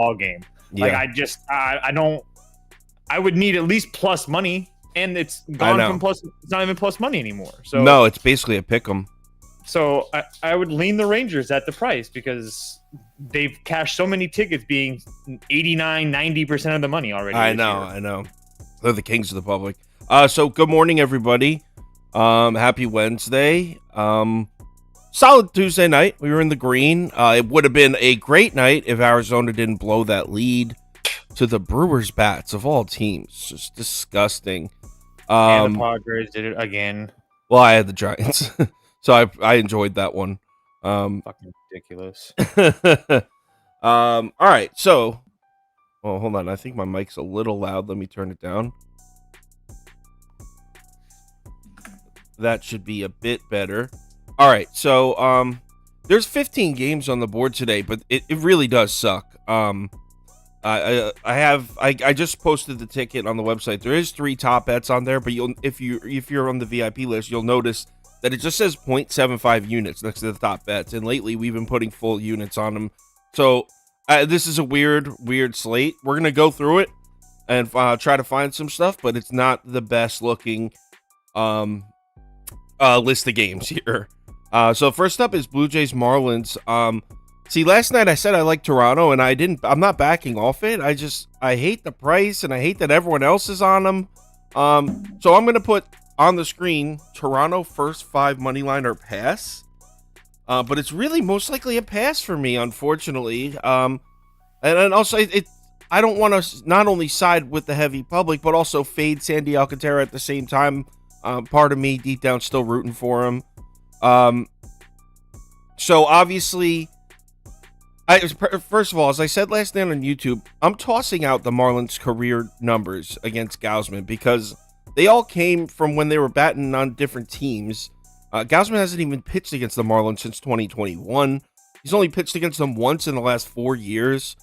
ball game. Yeah. Like I don't. I would need at least plus money, and it's gone from plus. It's not even plus money anymore. So no, it's basically a pick 'em. So I would lean the Rangers at the price because they've cashed so many tickets, being 89, 90% of the money already. I know. They're the kings of the public. So good morning, everybody. Happy Wednesday. Solid Tuesday night. We were in the green. It would have been a great night if Arizona didn't blow that lead to the Brewers bats of all teams. Just disgusting. And the Padres did it again. Well, I had the Giants. So I enjoyed that one. Fucking ridiculous. All right. So, hold on. I think my mic's a little loud. Let me turn it down. That should be a bit better. All right. So, there's 15 games on the board today, but it really does suck. I just posted the ticket on the website. There is 3 top bets on there, but if you're on the VIP list, you'll notice that it just says 0.75 units next to the top bets, and lately we've been putting full units on them. So this is a weird slate. We're gonna go through it and try to find some stuff, but it's not the best looking list of games here. So first up is Blue Jays Marlins. See, last night I said I like Toronto, and I'm not backing off it. I hate the price, and I hate that everyone else is on them. So I'm gonna put on the screen Toronto first 5 money line or pass, but it's really most likely a pass for me, unfortunately. And also I don't want to not only side with the heavy public but also fade Sandy Alcantara at the same time. Part of me deep down still rooting for him. So obviously, first of all, as I said last night on YouTube, I'm tossing out the Marlins career numbers against Gausman because they all came from when they were batting on different teams. Gausman hasn't even pitched against the Marlins since 2021. He's only pitched against them once in the last 4 years.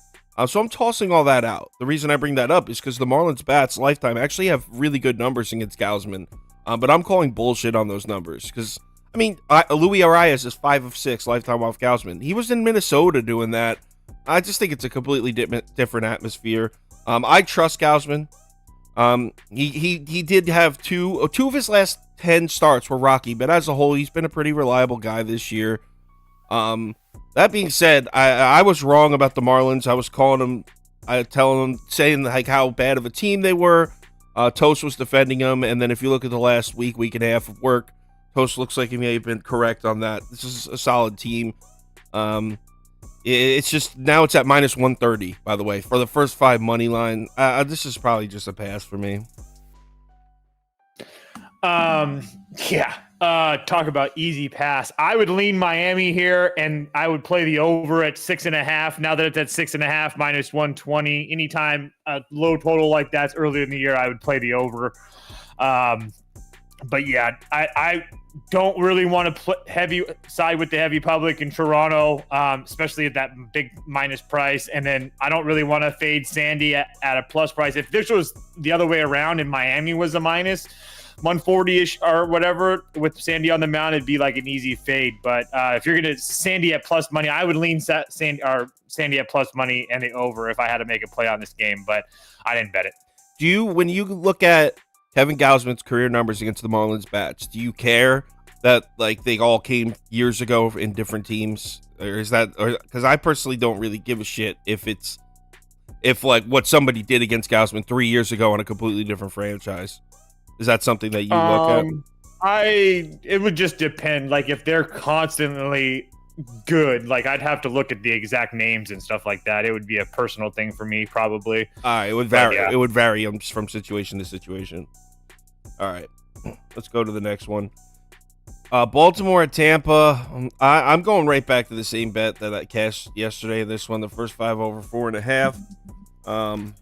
So I'm tossing all that out. The reason I bring that up is because the Marlins bats lifetime actually have really good numbers against Gausman. But I'm calling bullshit on those numbers because, I mean, Luis Arias is 5 of 6 lifetime off Gausman. He was in Minnesota doing that. I just think it's a completely different atmosphere. I trust Gausman. He did have two of his last 10 starts were rocky, but as a whole, he's been a pretty reliable guy this year. That being said, I was wrong about the Marlins. I was calling them, saying like how bad of a team they were. Toast was defending them, and then if you look at the last week and a half of work, Toast looks like he may have been correct on that. This is a solid team. It's just now it's at minus 130, by the way, for the first 5 money line. This is probably just a pass for me. Talk about easy pass. I would lean Miami here, and I would play the over at 6.5. Now that it's at 6.5, minus 120. Anytime a low total like that's early in the year, I would play the over. But yeah, I don't really want to side with the heavy public in Toronto, especially at that big minus price. And then I don't really want to fade Sandy at a plus price. If this was the other way around and Miami was a minus 140-ish or whatever with Sandy on the mound, it'd be like an easy fade. But if you're going to Sandy at plus money, I would lean Sandy at plus money and the over if I had to make a play on this game, but I didn't bet it. When you look at Kevin Gausman's career numbers against the Marlins bats, do you care that like they all came years ago in different teams, or is that, because I personally don't really give a shit if like what somebody did against Gausman 3 years ago on a completely different franchise? Is that something that you look at? It would just depend. Like if they're constantly good, like I'd have to look at the exact names and stuff like that. It would be a personal thing for me, probably. It would vary. Yeah. It would vary from situation to situation. All right, let's go to the next one. Baltimore at Tampa. I'm going right back to the same bet that I cashed yesterday. This one, the first 5 over 4.5.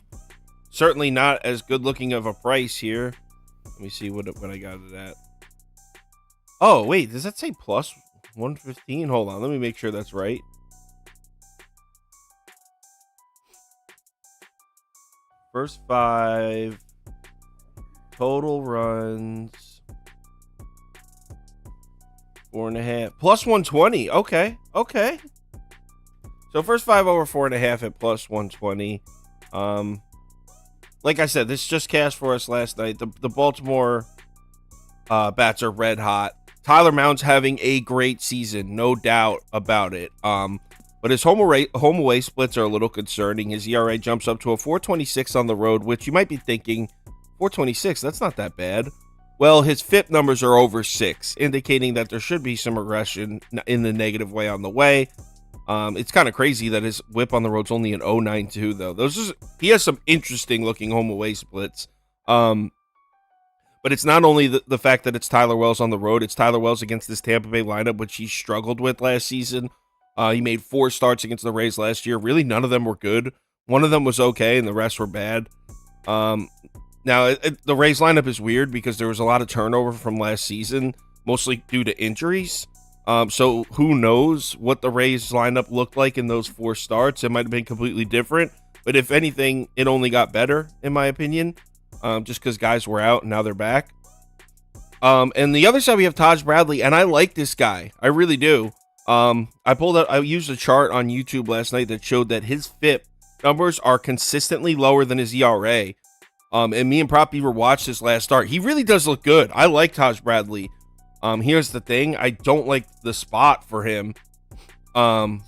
Certainly not as good looking of a price here. Let me see what I got it at. Oh wait, does that say plus 115? Hold on, let me make sure that's right. First 5 total runs 4.5 plus 120. Okay. So first 5 over 4.5 at plus 120. Like I said, this just cashed for us last night. The Baltimore bats are red hot. Tyler Mound's having a great season, no doubt about it. But his home away splits are a little concerning. His ERA jumps up to a 4.26 on the road, which you might be thinking, 4.26, that's not that bad. Well, his FIP numbers are over 6, indicating that there should be some regression in the negative way on the way. It's kind of crazy that his whip on the road's only an 0.92, though. He has some interesting looking home away splits. But it's not only the fact that it's Tyler Wells on the road, it's Tyler Wells against this Tampa Bay lineup, which he struggled with last season. He made 4 starts against the Rays last year. Really, none of them were good. One of them was okay, and the rest were bad. Now, the Rays lineup is weird because there was a lot of turnover from last season, mostly due to injuries. So who knows what the Rays lineup looked like in those 4 starts? It might have been completely different. But if anything, it only got better, in my opinion, just because guys were out and now they're back. And the other side, we have Taj Bradley, and I like this guy. I really do. I used a chart on YouTube last night that showed that his FIP numbers are consistently lower than his ERA. And me and Prop Beaver watched his last start. He really does look good. I like Taj Bradley. Here's the thing. I don't like the spot for him. So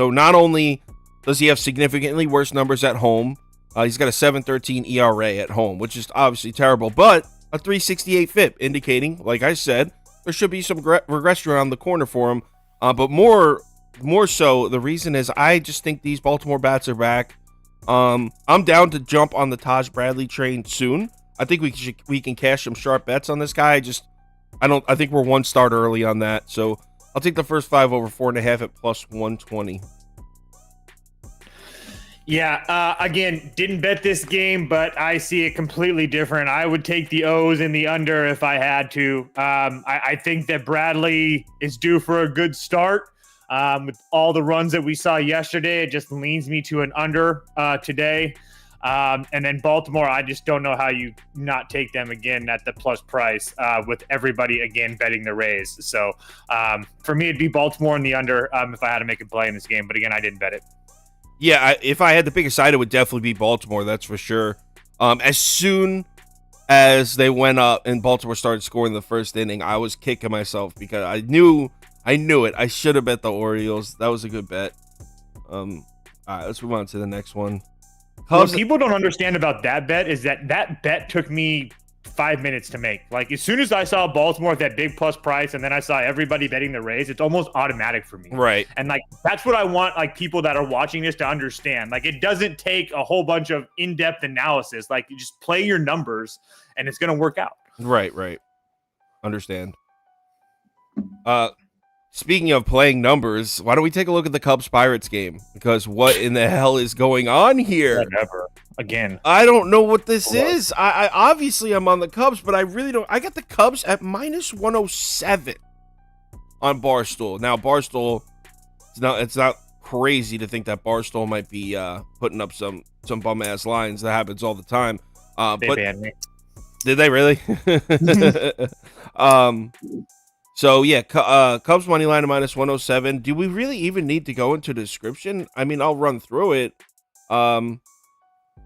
not only does he have significantly worse numbers at home, he's got a 7.13 ERA at home, which is obviously terrible, but a 3.68 FIP, indicating, like I said, there should be some regression around the corner for him. But more so, the reason is I just think these Baltimore bats are back. I'm down to jump on the Taj Bradley train soon. I think we can cash some sharp bets on this guy. I think we're 1 start early on that. So I'll take the first 5 over 4.5 at plus 120. Yeah, again, didn't bet this game, but I see it completely different. I would take the O's in the under if I had to. I think that Bradley is due for a good start. With all the runs that we saw yesterday, it just leans me to an under today. And then Baltimore, I just don't know how you not take them again at the plus price with everybody again betting the Rays. So for me, it'd be Baltimore in the under if I had to make a play in this game. But again, I didn't bet it. Yeah, if I had to pick a side, it would definitely be Baltimore. That's for sure. As soon as they went up and Baltimore started scoring the first inning, I was kicking myself because I knew it. I should have bet the Orioles. That was a good bet. All right, let's move on to the next one. What people don't understand about that bet is that bet took me 5 minutes to make. Like, as soon as I saw Baltimore at that big plus price and then I saw everybody betting the Rays, it's almost automatic for me. Right. And, like, that's what I want, like, people that are watching this to understand. Like, it doesn't take a whole bunch of in-depth analysis. Like, you just play your numbers and it's going to work out. Right. Understand. Speaking of playing numbers, why don't we take a look at the Cubs-Pirates game? Because what in the hell is going on here? Whatever. Again. I don't know what this is. I obviously I'm on the Cubs, but I really don't. I got the Cubs at minus 107 on Barstool. Now, Barstool, it's not crazy to think that Barstool might be putting up some bum-ass lines. That happens all the time. They banned me. Did they really? So, yeah, Cubs money line at minus 107. Do we really even need to go into the description? I mean, I'll run through it.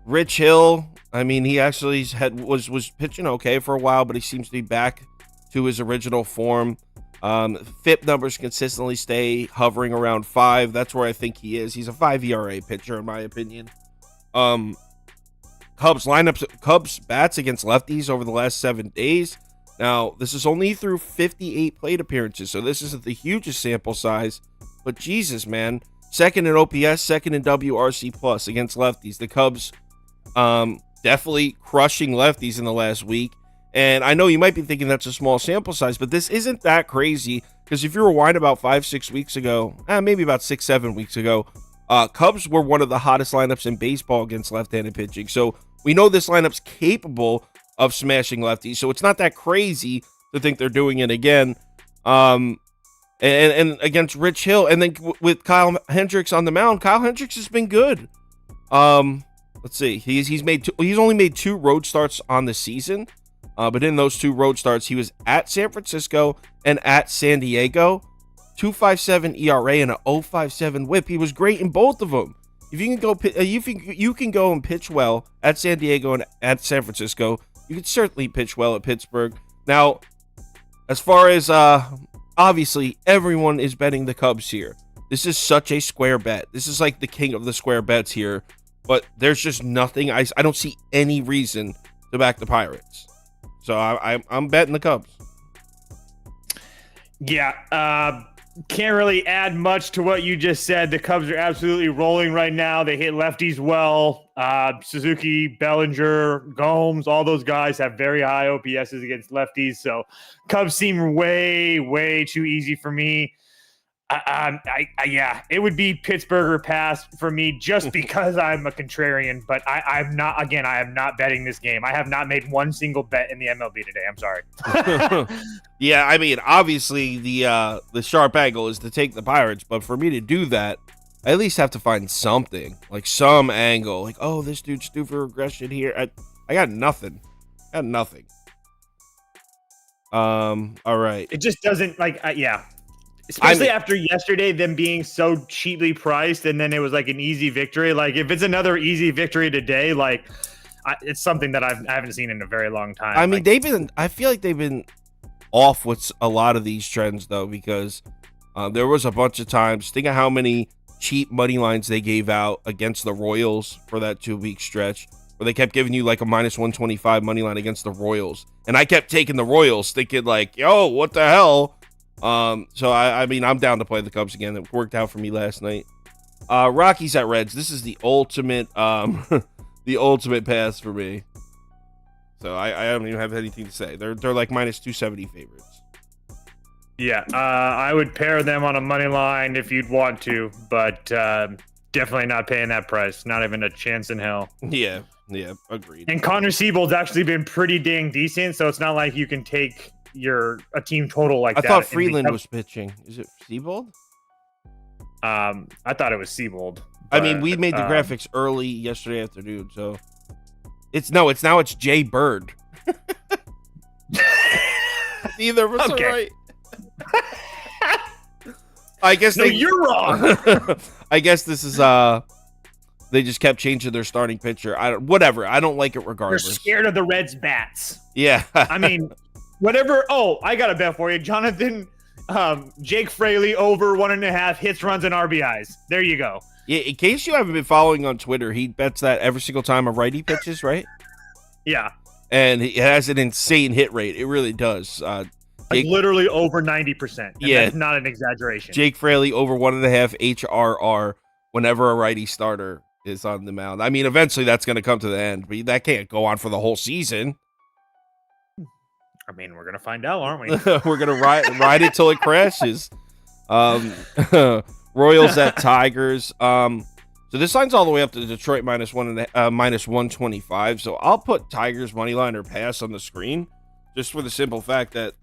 Rich Hill, I mean, he actually was pitching okay for a while, but he seems to be back to his original form. FIP numbers consistently stay hovering around 5. That's where I think he is. He's a 5 ERA pitcher, in my opinion. Cubs bats against lefties over the last 7 days. Now, this is only through 58 plate appearances, so this isn't the hugest sample size. But Jesus, man. Second in OPS, second in WRC plus against lefties. The Cubs definitely crushing lefties in the last week. And I know you might be thinking that's a small sample size, but this isn't that crazy. Because if you rewind about 5-6 weeks ago, maybe about 6-7 weeks ago, Cubs were one of the hottest lineups in baseball against left-handed pitching. So we know this lineup's capable of smashing lefties, so it's not that crazy to think they're doing it again. And against Rich Hill, and then with Kyle Hendricks on the mound, Kyle Hendricks has been good. Let's see, he's only made 2 road starts on the season, but in those 2 road starts, he was at San Francisco and at San Diego. 2.57 ERA and a 0.57 WHIP. He was great in both of them. If you can go, you can go and pitch well at San Diego and at San Francisco, you can certainly pitch well at Pittsburgh. Now, as far as obviously everyone is betting the Cubs here. This is such a square bet. This is like the king of the square bets here. But there's just nothing. I don't see any reason to back the Pirates. So I'm betting the Cubs. Yeah, can't really add much to what you just said. The Cubs are absolutely rolling right now. They hit lefties well. Suzuki, Bellinger, Gomes, all those guys have very high OPSs against lefties. So Cubs seem way, way too easy for me. Yeah, it would be Pittsburgh or pass for me just because I'm a contrarian, but I'm not, again, I am not betting this game. I have not made one single bet in the MLB today. I'm sorry. Yeah, I mean, obviously the sharp angle is to take the Pirates, but for me to do that, I at least have to find something, like some angle, like, oh, this dude's due for regression here. I got nothing. All right. It just doesn't, like, yeah. Especially after yesterday, them being so cheaply priced, and then it was like an easy victory. Like, if it's another easy victory today, like, it's something that I haven't seen in a very long time. I mean, I feel like they've been off with a lot of these trends, though, because there was a bunch of times. Think of how many cheap money lines they gave out against the Royals for that 2-week stretch, where they kept giving you like a -125 money line against the Royals. And I kept taking the Royals, thinking like, yo, what the hell? So I mean, I'm down to play the Cubs again. It worked out for me last night. Rockies at Reds. This is the ultimate, the ultimate pass for me. So I don't even have anything to say. They're like -270 favorites. Yeah, I would pair them on a money line if you'd want to, but definitely not paying that price. Not even a chance in hell. Yeah, agreed. And Connor Siebold's actually been pretty dang decent, so it's not like you can take a team total like that. I thought Freeland was pitching. Is it Siebold? I thought it was Siebold. I mean, we made the graphics early yesterday afternoon, so it's Jay Bird. Neither of us are right. I guess you're wrong. I guess this is they just kept changing their starting pitcher. I don't like it regardless. They're scared of the Reds bats. Yeah. I mean, whatever. Oh, I got a bet for you. Jonathan, Jake Fraley over 1.5 hits, runs, and RBIs. There you go. Yeah, in case you haven't been following on Twitter, he bets that every single time a righty pitches, right? Yeah. And it has an insane hit rate. It really does. Like literally over 90%. Yeah. That's not an exaggeration. Jake Fraley over 1.5 HRR whenever a righty starter is on the mound. I mean, eventually that's going to come to the end, but that can't go on for the whole season. I mean, we're gonna find out, aren't we? We're gonna ride it till it crashes. Royals at Tigers. So this line's all the way up to Detroit -125. So I'll put Tigers money line or pass on the screen, just for the simple fact that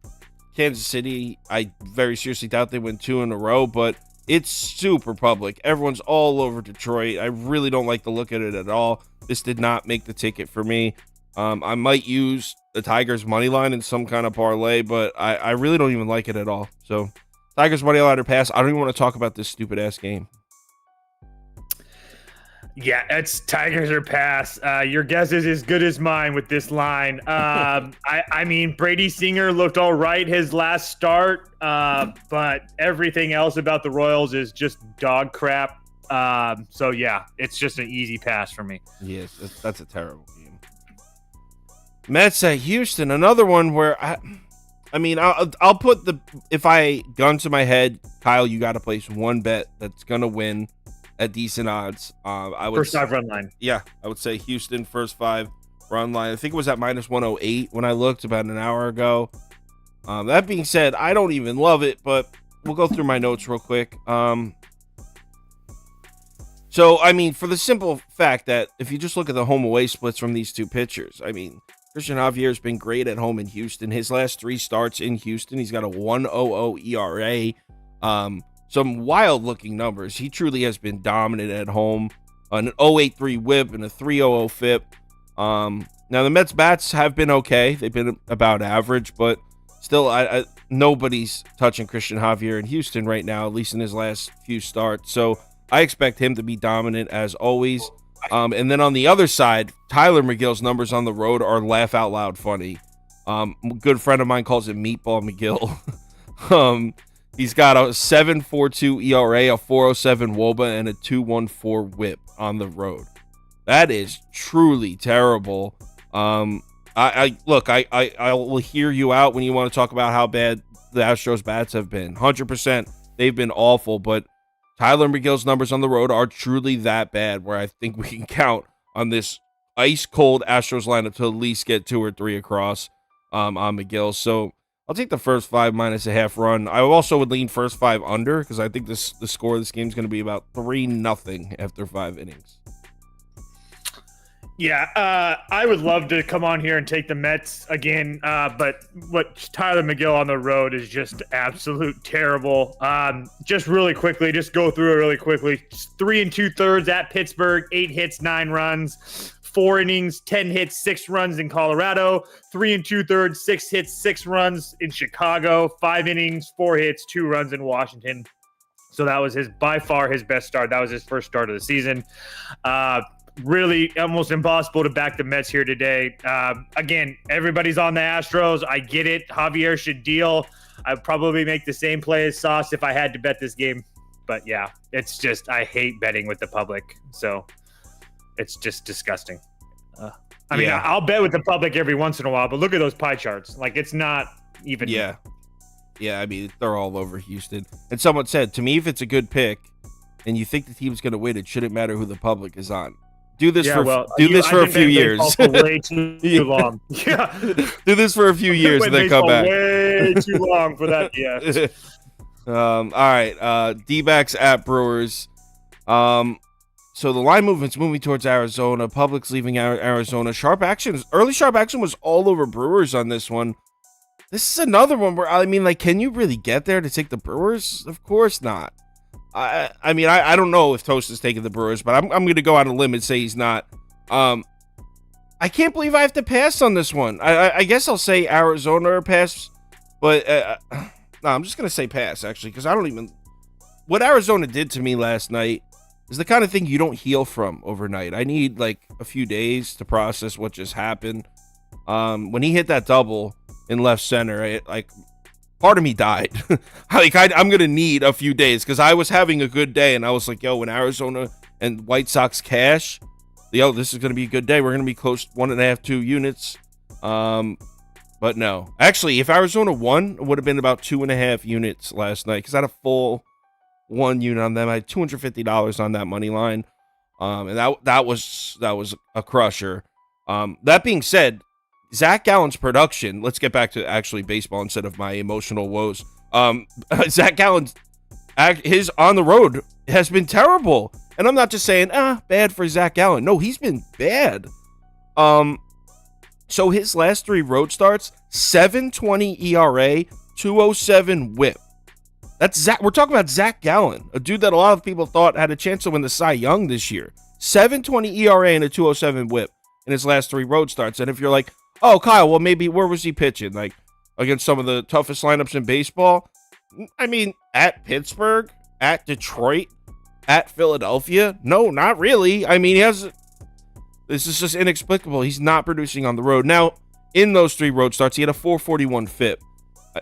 Kansas City, I very seriously doubt they win 2 in a row, but it's super public. Everyone's all over Detroit. I really don't like the look at it at all. This did not make the ticket for me. I might use the Tigers money line in some kind of parlay, but I really don't even like it at all. So Tigers money line or pass. I don't even want to talk about this stupid ass game. Yeah, it's Tigers or pass. Your guess is as good as mine with this line. I mean, Brady Singer looked all right his last start, but everything else about the Royals is just dog crap. So yeah, it's just an easy pass for me. Yes, that's a terrible game. Mets at Houston, another one where I'll put if I gun to my head, Kyle, you got to place one bet that's gonna win at decent odds. I would first 5 run line. Yeah, I would say Houston first 5 run line. I think it was at -108 when I looked about an hour ago. That being said, I don't even love it, but we'll go through my notes real quick. So I mean, for the simple fact that if you just look at the home away splits from these two pitchers, I mean, Christian Javier's been great at home in Houston. His last 3 starts in Houston, he's got a 1.00 ERA. Some wild-looking numbers. He truly has been dominant at home. An 0.83 WHIP and a 3.00 FIP. Now, the Mets bats have been okay. They've been about average, but still, nobody's touching Christian Javier in Houston right now, at least in his last few starts. So I expect him to be dominant as always. And then on the other side, Tyler McGill's numbers on the road are laugh out loud funny. A good friend of mine calls it Meatball McGill. He's got a 7.42 ERA, a 4.07 WOBA, and a 2.14 WHIP on the road. That is truly terrible. I will hear you out when you want to talk about how bad the Astros bats have been. 100%, they've been awful, but Tyler McGill's numbers on the road are truly that bad, where I think we can count on this ice cold Astros lineup to at least get 2 or 3 across on McGill. So I'll take the first 5 minus a half run. I also would lean first 5 under, because I think the score of this game is going to be about 3-0 after 5 innings. Yeah, I would love to come on here and take the Mets again, but what Tyler McGill on the road is just absolute terrible. Just really quickly, just go through it really quickly. 3 2/3 at Pittsburgh, 8 hits, 9 runs, 4 innings, 10 hits, 6 runs in Colorado, 3 2/3, 6 hits, 6 runs in Chicago, 5 innings, 4 hits, 2 runs in Washington. So that was by far his best start. That was his first start of the season. Really almost impossible to back the Mets here today. Again, everybody's on the Astros. I get it. Javier should deal. I'd probably make the same play as Sauce if I had to bet this game. But yeah, it's just, I hate betting with the public. So it's just disgusting. I mean, I'll bet with the public every once in a while, but look at those pie charts. Like, it's not even. Yeah. I mean, they're all over Houston. And someone said, to me, if it's a good pick and you think the team's going to win, it shouldn't matter who the public is on. Do this for a few years. Way too long. Yeah. Do this for a few years and then come back. Way too long for that. Yeah. All right. D-backs at Brewers. So the line movement's moving towards Arizona. Public's leaving Arizona. Early sharp action was all over Brewers on this one. This is another one where, I mean, like, can you really get there to take the Brewers? Of course not. I mean, I don't know if Toast is taking the Brewers, but I'm going to go out on a limb and say he's not. I can't believe I have to pass on this one. I guess I'll say Arizona or pass, but no, I'm just going to say pass, actually, because I don't even... What Arizona did to me last night is the kind of thing you don't heal from overnight. I need, like, a few days to process what just happened. When he hit that double in left center, part of me died. I'm going to need a few days because I was having a good day and I was like, yo, when Arizona and White Sox cash, this is going to be a good day. We're going to be close 1.5, 2 units. But no. Actually, if Arizona won, it would have been about 2.5 units last night because I had a full 1 unit on them. I had $250 on that money line. And that was a crusher. That being said, Zach Gallen's production, let's get back to actually baseball instead of my emotional woes. Zach Gallen's, his on the road has been terrible. And I'm not just saying, bad for Zach Gallen. No, he's been bad. So his last 3 road starts, 7.20 ERA, 2.07 WHIP. That's Zach. We're talking about Zach Gallen, a dude that a lot of people thought had a chance to win the Cy Young this year. 7.20 ERA and a 2.07 WHIP in his last 3 road starts. And if you're like, oh, Kyle, well, maybe where was he pitching? Like, against some of the toughest lineups in baseball? I mean, at Pittsburgh, at Detroit, at Philadelphia? No, not really. I mean, this is just inexplicable. He's not producing on the road. Now, in those 3 road starts, he had a 4.41 FIP,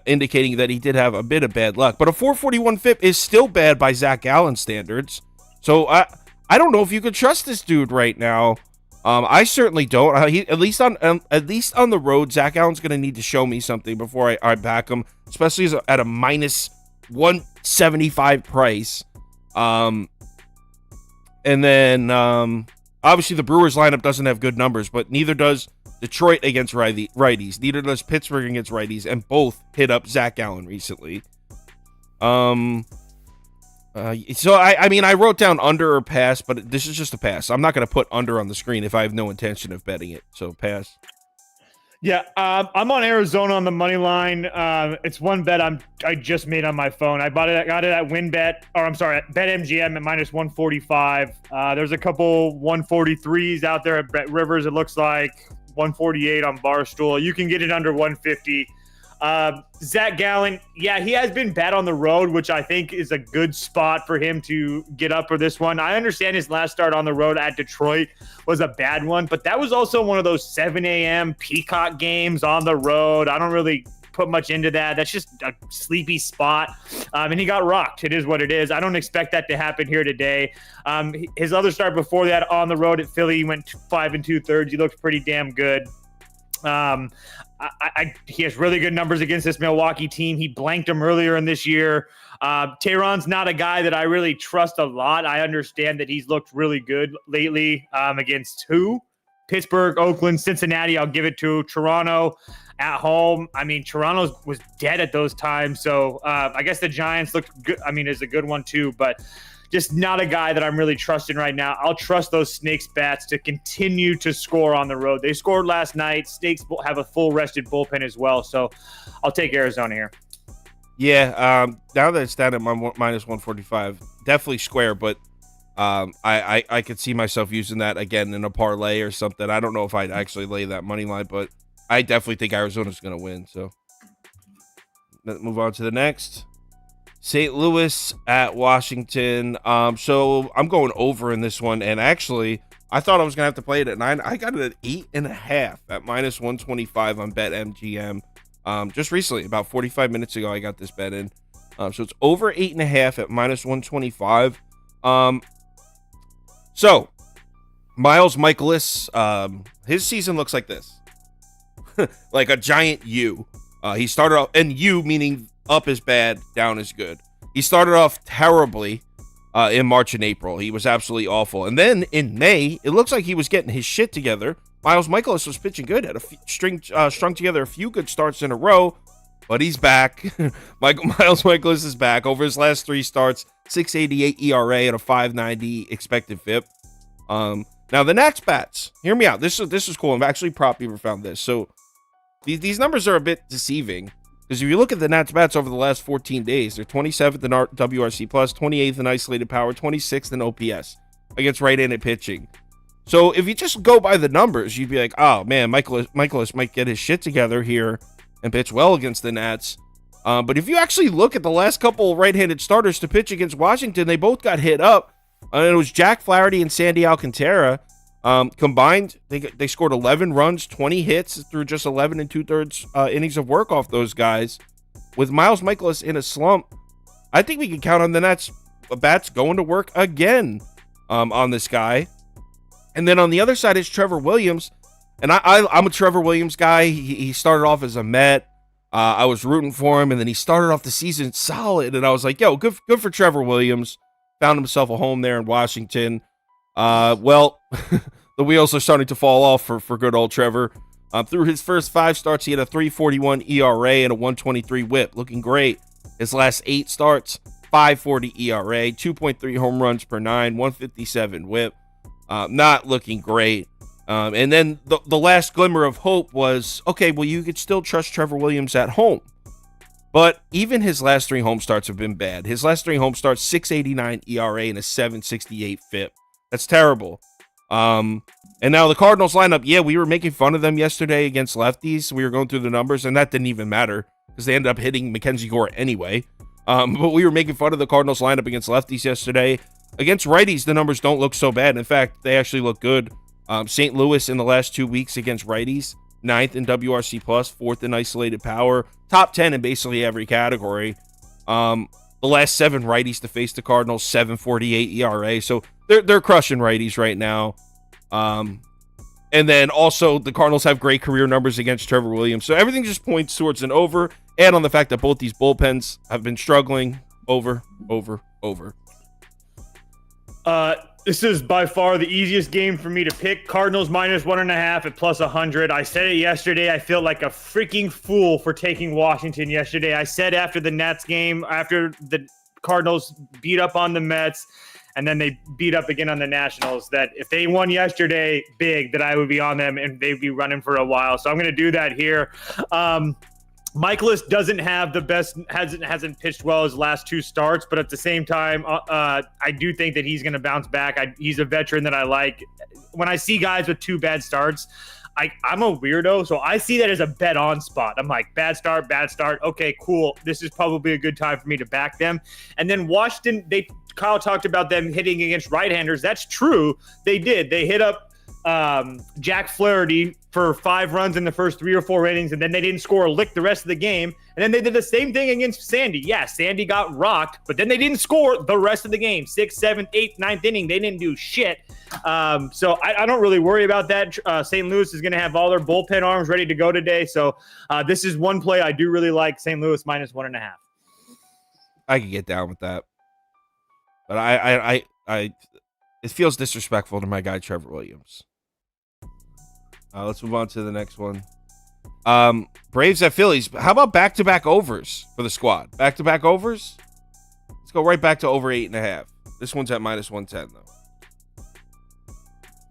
indicating that he did have a bit of bad luck. But a 4.41 FIP is still bad by Zach Gallen standards. So, I don't know if you could trust this dude right now. I certainly don't. At least on the road, Zach Gallen's going to need to show me something before I back him, especially at a minus 175 price. And then obviously the Brewers lineup doesn't have good numbers, but neither does Detroit against righties. Neither does Pittsburgh against righties, and both hit up Zach Gallen recently. So I mean, I wrote down under or pass, but this is just a pass. I'm not going to put under on the screen if I have no intention of betting it. So pass. Yeah, I'm on Arizona on the money line. It's one bet I just made on my phone. I got it at WinBet, or I'm sorry, at BetMGM at minus 145. There's a couple 143s out there at Bet Rivers. It looks like 148 on Barstool. You can get it under 150. Zach Gallen, yeah, he has been bad on the road, which I think is a good spot for him to get up for this one. I understand his last start on the road at Detroit was a bad one, but that was also one of those 7 a.m. Peacock games on the road. I don't really put much into that. That's just a sleepy spot. And he got rocked. It is what it is. I don't expect that to happen here today. His other start before that on the road at Philly, he went 5 2/3. He looked pretty damn good. He has really good numbers against this Milwaukee team. He blanked him earlier in this year. Tehran's not a guy that I really trust a lot. I understand that he's looked really good lately against who? Pittsburgh, Oakland, Cincinnati. I'll give it to Toronto at home. I mean, Toronto was dead at those times. So I guess the Giants looked good. I mean, is a good one too, but just not a guy that I'm really trusting right now. I'll trust those Snakes bats to continue to score on the road. They scored last night. Snakes have a full rested bullpen as well. So I'll take Arizona here. Yeah, now that it's down at minus 145, definitely square, but I could see myself using that again in a parlay or something. I don't know if I'd actually lay that money line, but I definitely think Arizona's going to win. So let's move on to the next. St. Louis at Washington. So I'm going over in this one, and actually, I thought I was going to have to play it at 9. I got it at 8.5 at minus 125 on BetMGM. Just recently, about 45 minutes ago, I got this bet in. So it's over 8.5 at minus 125. So Miles Michaelis, his season looks like this. Like a giant U. He started off, and U meaning up is bad, down is good. He started off terribly in March and April. He was absolutely awful. And then in May, it looks like he was getting his shit together. Miles Michaelis was pitching good, had strung together a few good starts in a row, but he's back. Miles Michaelis is back over his last 3 starts, 6.88 ERA and a 5.90 expected FIP. Now the Nats bats, hear me out. This is cool. I've actually prop beaver found this. So these numbers are a bit deceiving. Because if you look at the Nats bats over the last 14 days, they're 27th in WRC+, 28th in isolated power, 26th in OPS against right-handed pitching. So if you just go by the numbers, you'd be like, oh, man, Michaelis might get his shit together here and pitch well against the Nats. But if you actually look at the last couple right-handed starters to pitch against Washington, they both got hit up. And it was Jack Flaherty and Sandy Alcantara. Combined, they scored 11 runs, 20 hits through just 11 2/3 innings of work off those guys. With Miles Michaelis in a slump, I think we can count on the Nats bats going to work again on this guy. And then on the other side is Trevor Williams. And I'm a Trevor Williams guy. He started off as a Met. I was rooting for him, and then he started off the season solid. And I was like, yo, good for Trevor Williams. Found himself a home there in Washington. Well, the wheels are starting to fall off for good old Trevor. Through his first 5 starts, he had a 3.41 ERA and a 1.23 WHIP, looking great. His last 8 starts, 5.40 ERA, 2.3 home runs per 9, 1.57 WHIP. Not looking great. And then the last glimmer of hope was, okay, well, you could still trust Trevor Williams at home. But even his last 3 home starts have been bad. His last 3 home starts, 6.89 ERA and a 7.68 FIP. That's terrible. And now the Cardinals lineup, yeah, we were making fun of them yesterday against lefties. We were going through the numbers, and that didn't even matter because they ended up hitting Mackenzie Gore anyway. But we were making fun of the Cardinals lineup against lefties yesterday. Against righties, the numbers don't look so bad. In fact, they actually look good. St. Louis in the last 2 weeks against righties, 9th in WRC+, 4th in isolated power, top 10 in basically every category. The last 7 righties to face the Cardinals, 7.48 ERA. So they're crushing righties right now. And then also the Cardinals have great career numbers against Trevor Williams. So everything just points towards an over. And on the fact that both these bullpens have been struggling, over. This is by far the easiest game for me to pick. Cardinals minus 1.5 at plus 100. I said it yesterday. I feel like a freaking fool for taking Washington yesterday. I said after the Nets game, after the Cardinals beat up on the Mets, and then they beat up again on the Nationals, that if they won yesterday big, that I would be on them and they'd be running for a while. So I'm going to do that here. Michaelis doesn't have the best, hasn't pitched well his last two starts, but at the same time, I do think that he's going to bounce back. He's a veteran that I like. When I see guys with two bad starts, I'm a weirdo, so I see that as a bet on spot. I'm like, bad start. Okay, cool. This is probably a good time for me to back them. And then Washington, Kyle talked about them hitting against right-handers. That's true. They did. They hit up Jack Flaherty for 5 runs in the first 3 or 4 innings, and then they didn't score a lick the rest of the game. And then they did the same thing against Sandy. Yeah, Sandy got rocked, but then they didn't score the rest of the game. 6th, 7th, 8th, 9th inning, they didn't do shit. So I don't really worry about that. St. Louis is going to have all their bullpen arms ready to go today. So this is one play I do really like. St. Louis -1.5. I could get down with that, but I it feels disrespectful to my guy Trevor Williams. Let's move on to the next one. Braves at Phillies. How about back-to-back overs for the squad? Back-to-back overs? Let's go right back to over 8.5. This one's at -110 though.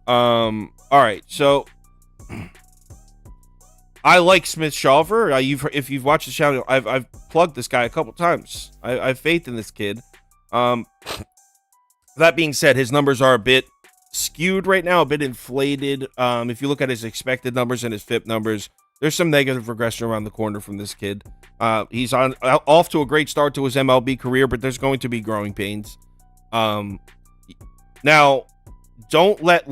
All right, so I like Smith Shawver. If you've watched the channel, I've plugged this guy a couple times. I have faith in this kid. That being said, his numbers are a bit skewed right now, a bit inflated. If you look at his expected numbers and his FIP numbers, there's some negative regression around the corner from this kid. He's off to a great start to his MLB career, but there's going to be growing pains. Now, don't let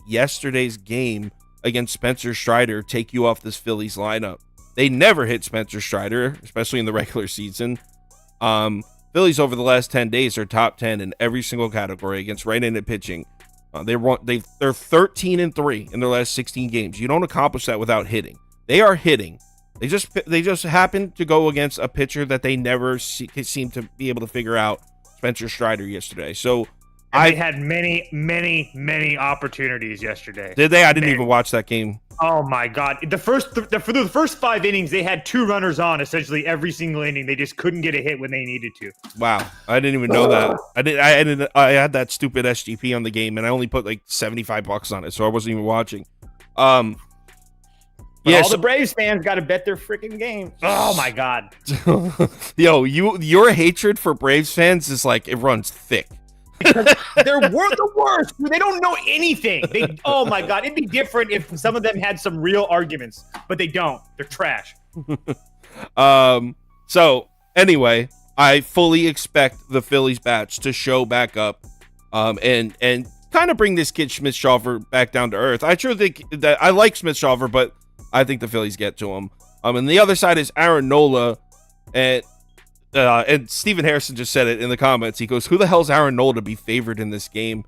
yesterday's game against Spencer Strider take you off this Phillies lineup. They never hit Spencer Strider, especially in the regular season. Phillies over the last 10 days are top 10 in every single category against right-handed pitching. They're 13-3 in their last 16 games. You don't accomplish that without hitting. They are hitting. They just happen to go against a pitcher that they never seem to be able to figure out, Spencer Strider, yesterday. So they had many opportunities yesterday. Did they? I didn't even watch that game. Oh my God! For the first 5 innings, they had 2 runners on essentially every single inning. They just couldn't get a hit when they needed to. Wow, I didn't even know that. I had that stupid SGP on the game, and I only put like $75 on it, so I wasn't even watching. All the Braves fans got to bet their freaking game. Oh my God! Yo, your hatred for Braves fans is like, it runs thick. Because they're the worst. They don't know anything. Oh my God. It'd be different if some of them had some real arguments, but they don't. They're trash. So anyway, I fully expect the Phillies bats to show back up, and kind of bring this kid Smith Shawver back down to earth. I truly think that I like Smith Shawver, but I think the Phillies get to him. And the other side is Aaron Nola, and Stephen Harrison just said it in the comments. He goes, "Who the hell's Aaron Nola to be favored in this game?"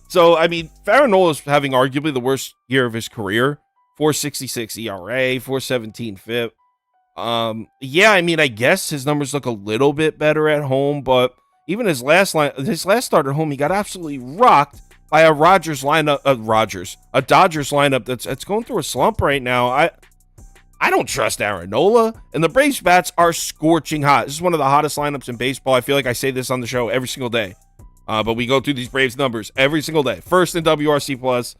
So I mean, Aaron Nola's having arguably the worst year of his career. 4.66 ERA, 4.17 FIP. Yeah, I mean, I guess his numbers look a little bit better at home, but even his last start at home, he got absolutely rocked by a Dodgers lineup that's going through a slump right now. I don't trust Aaron Nola, and the Braves bats are scorching hot. This is one of the hottest lineups in baseball. I feel like I say this on the show every single day, but we go through these Braves numbers every single day. First in WRC plus,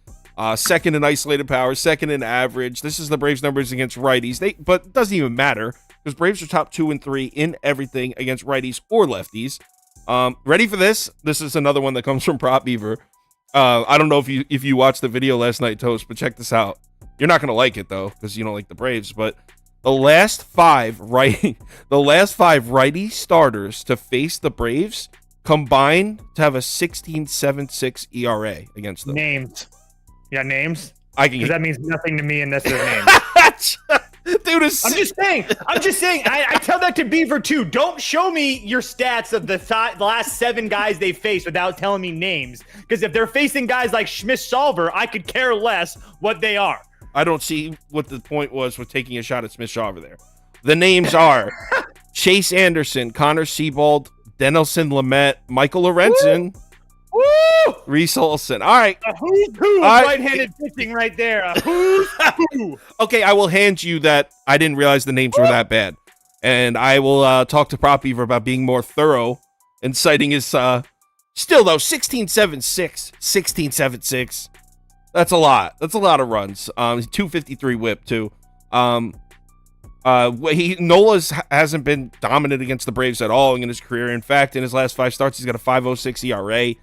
second in isolated power, second in average. This is the Braves numbers against righties. But it doesn't even matter because Braves are top 2 and 3 in everything against righties or lefties. Ready for this? This is another one that comes from Prop Beaver. I don't know if you watched the video last night, Toast, but check this out. You're not going to like it, though, because you don't like the Braves. But the last five righty starters to face the Braves combined to have a 16.76 ERA against them. Names. Yeah, names? Because that means nothing to me unless they're names. Dude, I'm just saying. I tell that to Beaver, too. Don't show me your stats of the last 7 guys they faced without telling me names. Because if they're facing guys like Smith Shawver, I could care less what they are. I don't see what the point was with taking a shot at Smith Shawver there. The names are Chase Anderson, Connor Seabold, Denelson Lamet, Michael Lorenzen, Reese Olson. All right. A who's who of right-handed pitching right there. A who's who. Okay, I will hand you that. I didn't realize the names were that bad. And I will talk to Prop Beaver about being more thorough and citing his, still though, 16.76. 16.76. That's a lot. That's a lot of runs. He's 253 whip too. Nola hasn't been dominant against the Braves at all in his career. In fact, in his last 5 starts, he's got a 5.06 ERA.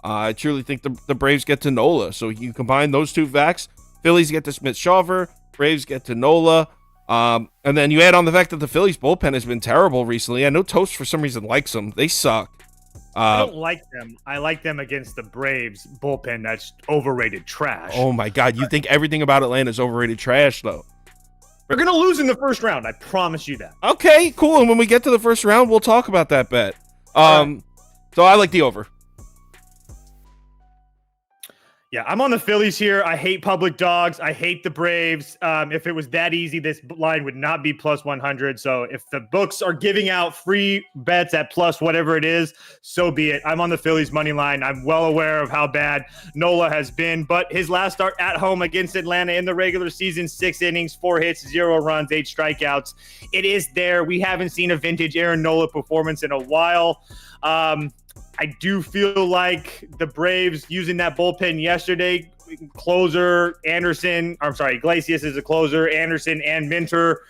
I truly think the Braves get to Nola. So you combine those two facts. Phillies get to Smith-Shawver. Braves get to Nola. And then you add on the fact that the Phillies bullpen has been terrible recently. I know Toast for some reason likes them. They suck. I don't like them. I like them against the Braves bullpen. That's overrated trash. Oh my God. You think everything about Atlanta is overrated trash, though? They're going to lose in the first round. I promise you that. Okay, cool. And when we get to the first round, we'll talk about that bet. Right. So I like the over. Yeah, I'm on the Phillies here. I hate public dogs. I hate the Braves. If it was that easy, this line would not be plus 100. So if the books are giving out free bets at plus whatever it is, so be it. I'm on the Phillies money line. I'm well aware of how bad Nola has been, but his last start at home against Atlanta in the regular season, 6 innings, 4 hits, 0 runs, 8 strikeouts. It is there. We haven't seen a vintage Aaron Nola performance in a while. I do feel like the Braves using that bullpen yesterday, Iglesias is a closer, Anderson and Minter,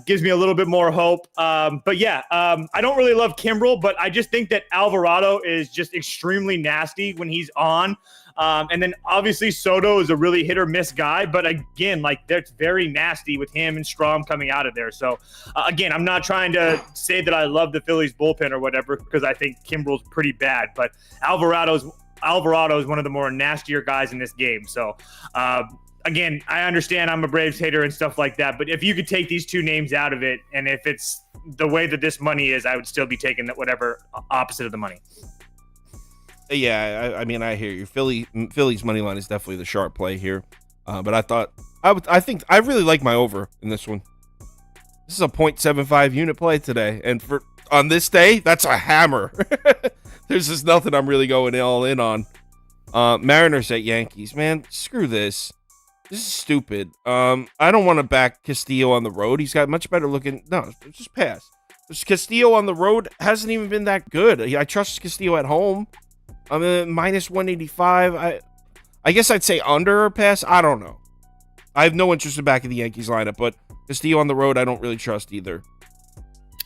gives me a little bit more hope. But yeah, I don't really love Kimbrel, but I just think that Alvarado is just extremely nasty when he's on. And then obviously Soto is a really hit or miss guy, but again, like that's very nasty with him and Strahm coming out of there. So again, I'm not trying to say that I love the Phillies bullpen or whatever, because I think Kimbrel's pretty bad, but Alvarado is one of the more nastier guys in this game. So again, I understand I'm a Braves hater and stuff like that, but if you could take these two names out of it, and if it's the way that this money is, I would still be taking that whatever opposite of the money. Yeah, I mean, I hear you. Phillies money line is definitely the sharp play here. But I think I really like my over in this one. This is a 0.75 unit play today, and on this day, that's a hammer. There's just nothing I'm really going all in on. Mariners at Yankees, man, screw this. This is stupid. I don't want to back Castillo on the road. He's got much better looking. No, just pass. Castillo on the road hasn't even been that good. I trust Castillo at home. I'm minus 185. I guess I'd say under or pass. I don't know. I have no interest in backing the Yankees lineup, but Castillo on the road, I don't really trust either.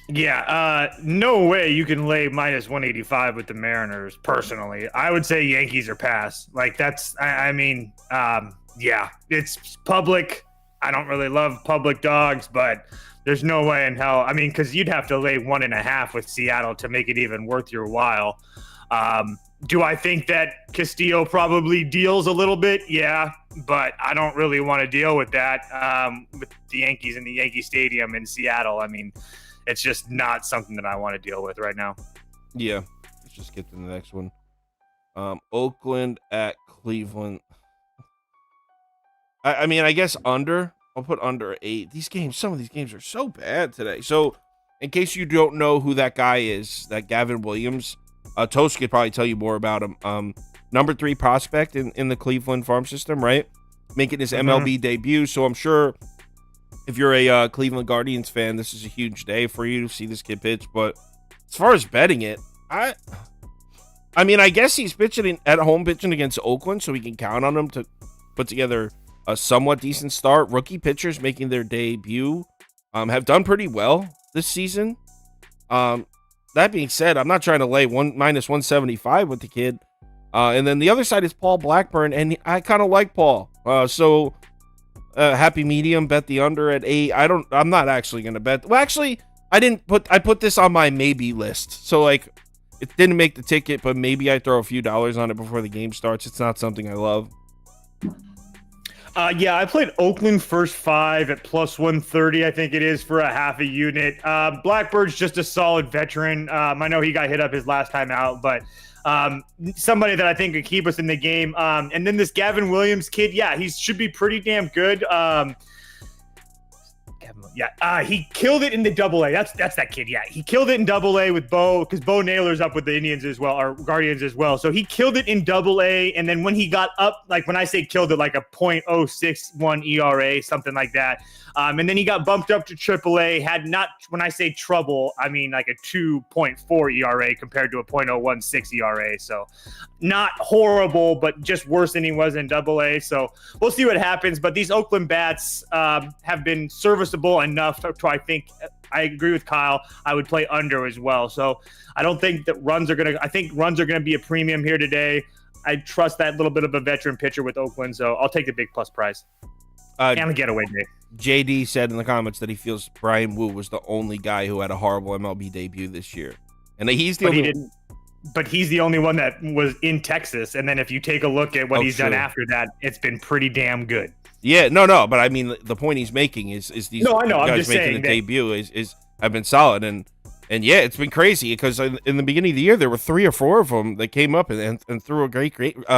Yeah, no way you can lay minus 185 with the Mariners, personally. I would say Yankees are pass. Like, that's, yeah, it's public. I don't really love public dogs, but there's no way in hell. I mean, because you'd have to lay 1.5 with Seattle to make it even worth your while. Do I think that Castillo probably deals a little bit? Yeah, but I don't really want to deal with that with the Yankees in the Yankee Stadium in Seattle. I mean, it's just not something that I want to deal with right now. Yeah, let's just get to the next one. Oakland at Cleveland. I mean, I guess under. I'll put under 8. Some of these games are so bad today. So, in case you don't know who that guy is, that Gavin Williams, Toast could probably tell you more about him. Number 3 prospect in the Cleveland farm system, right? Making his MLB debut. So I'm sure if you're a Cleveland Guardians fan, this is a huge day for you to see this kid pitch. But as far as betting it, I mean, I guess he's pitching at home, pitching against Oakland, so we can count on him to put together a somewhat decent start. Rookie pitchers making their debut have done pretty well this season. That being said, I'm not trying to lay minus 175 with the kid. And then the other side is Paul Blackburn, and I kind of like Paul. So happy medium, bet the under at 8. I'm not actually going to bet. Well, actually, I put this on my maybe list. So like it didn't make the ticket, but maybe I throw a few dollars on it before the game starts. It's not something I love. Yeah, I played Oakland first 5 at plus 130, I think it is, for a half a unit. Blackbird's just a solid veteran. I know he got hit up his last time out, but somebody that I think could keep us in the game. And then this Gavin Williams kid, yeah, he should be pretty damn good. He killed it in the Double A. That's that kid. Yeah, he killed it in Double A with Bo, because Bo Naylor's up with the Indians as well, or Guardians as well. So he killed it in Double A, and then when he got up, like when I say killed it, like a .061 ERA, something like that. And then he got bumped up to Triple A. Had not, when I say trouble, I mean like a 2.4 ERA compared to a .016 ERA. So not horrible, but just worse than he was in Double A. So we'll see what happens. But these Oakland bats have been serviceable enough to I think, I agree with Kyle, I would play under as well. So I don't think that I think runs are going to be a premium here today. I trust that little bit of a veteran pitcher with Oakland. So I'll take the big plus price. And a getaway day. JD said in the comments that he feels Brian Wu was the only guy who had a horrible MLB debut this year. And he's the only But he's the only one that was in Texas. And then if you take a look at what he's done after that, it's been pretty damn good. Yeah, no. But I mean, the point he's making is these guys making the debut have been solid. And yeah, it's been crazy because in the beginning of the year, there were 3 or 4 of them that came up and threw a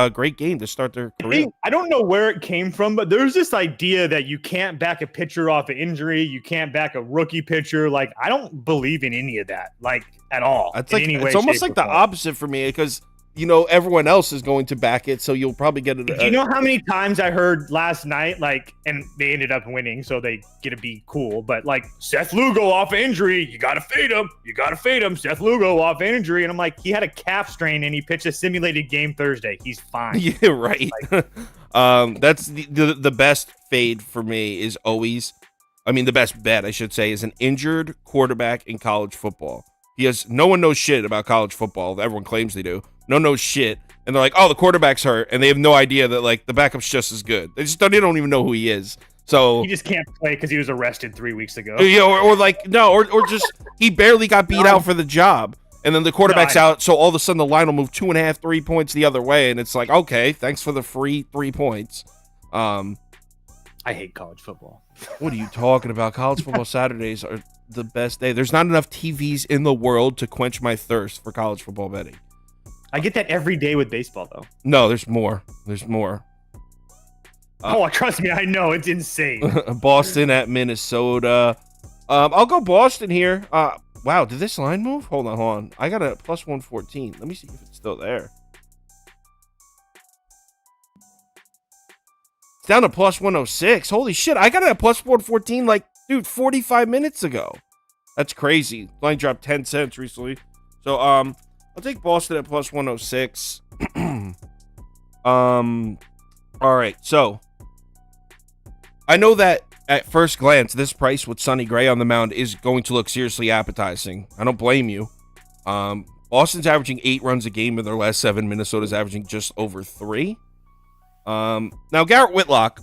great game to start their career. I don't know where it came from, but there's this idea that you can't back a pitcher off an injury. You can't back a rookie pitcher. Like, I don't believe in any of that, like, at all. It's almost like the opposite for me because, everyone else is going to back it, so you'll probably get it. Do you know how many times I heard last night, and they ended up winning, so they get to be cool, but Seth Lugo off injury, you got to fade him. Seth Lugo off injury. And I'm like, he had a calf strain and he pitched a simulated game Thursday. He's fine. Yeah, right. That's the best fade for me is always, the best bet, I should say, is an injured quarterback in college football. No one knows shit about college football. Everyone claims they do. No one knows shit. And they're like, oh, the quarterback's hurt. And they have no idea that, the backup's just as good. They don't even know who he is. So he just can't play because he was arrested 3 weeks ago. Or just he barely got beat out for the job. And then the quarterback's out. So all of a sudden the line will move 2.5, 3 points the other way. And it's like, okay, thanks for the free 3 points. I hate college football. What are you talking about? College football Saturdays are the best day. There's not enough TVs in the world to quench my thirst for college football betting. I get that every day with baseball, though. No, there's more. Trust me, I know. It's insane. Boston at Minnesota. I'll go Boston here. Wow, did this line move? Hold on. I got a plus 114. Let me see if it's still there. It's down to plus 106. Holy shit, I got it at plus 114 45 minutes ago. That's crazy. Line dropped 10 cents recently. So, I'll take Boston at plus 106. All right. So I know that at first glance, this price with Sonny Gray on the mound is going to look seriously appetizing. I don't blame you. Boston's averaging 8 runs a game in their last 7. Minnesota's averaging just over 3. Now Garrett Whitlock,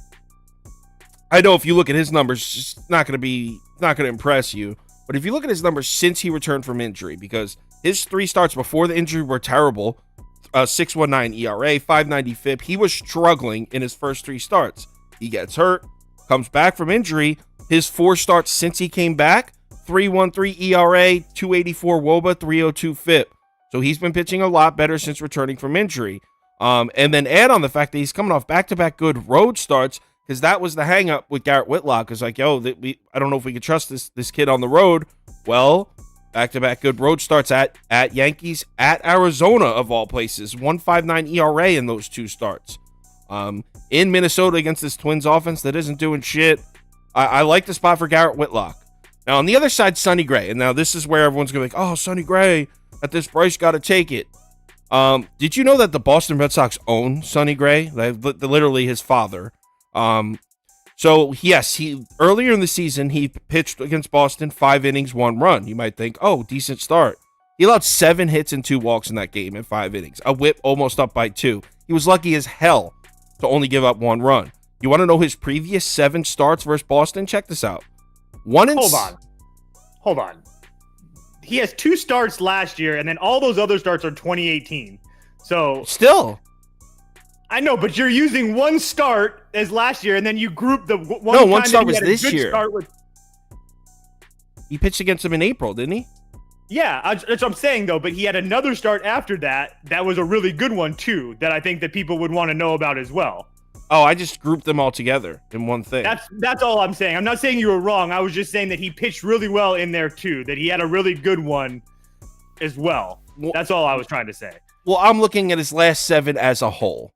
I know if you look at his numbers, it's just not going to impress you. But if you look at his numbers since he returned from injury, because his 3 starts before the injury were terrible, 6.19 ERA, 5.90 FIP. He was struggling in his first 3 starts. He gets hurt, comes back from injury. His 4 starts since he came back, 3.13 ERA, 2.84 WOBA, 3.02 FIP. So he's been pitching a lot better since returning from injury. And then add on the fact that he's coming off back-to-back good road starts, because that was the hang-up with Garrett Whitlock. It's like, I don't know if we could trust this kid on the road. Well, back-to-back good road starts at Yankees, at Arizona, of all places. 1.59 ERA in those 2 starts. In Minnesota against this Twins offense that isn't doing shit. I like the spot for Garrett Whitlock. Now, on the other side, Sonny Gray. And now this is where everyone's going to be like, oh, Sonny Gray, at this price, got to take it. Did you know that the Boston Red Sox own Sonny Gray? Literally his father. So, yes, earlier in the season, he pitched against Boston, 5 innings, 1 run. You might think, oh, decent start. He allowed 7 hits and 2 walks in that game in 5 innings. A whip almost up by 2. He was lucky as hell to only give up 1 run. You want to know his previous 7 starts versus Boston? Check this out. Hold on. He has 2 starts last year, and then all those other starts are 2018. So still, I know, but you're using 1 start as last year, and then you group the one. No, 1 start was this year. He pitched against him in April, didn't he? Yeah, that's what I'm saying, though. But he had another start after that. That was a really good one, too, that I think that people would want to know about as well. Oh, I just grouped them all together in one thing. That's all I'm saying. I'm not saying you were wrong. I was just saying that he pitched really well in there too. That he had a really good one as well. That's all I was trying to say. Well, I'm looking at his last 7 as a whole.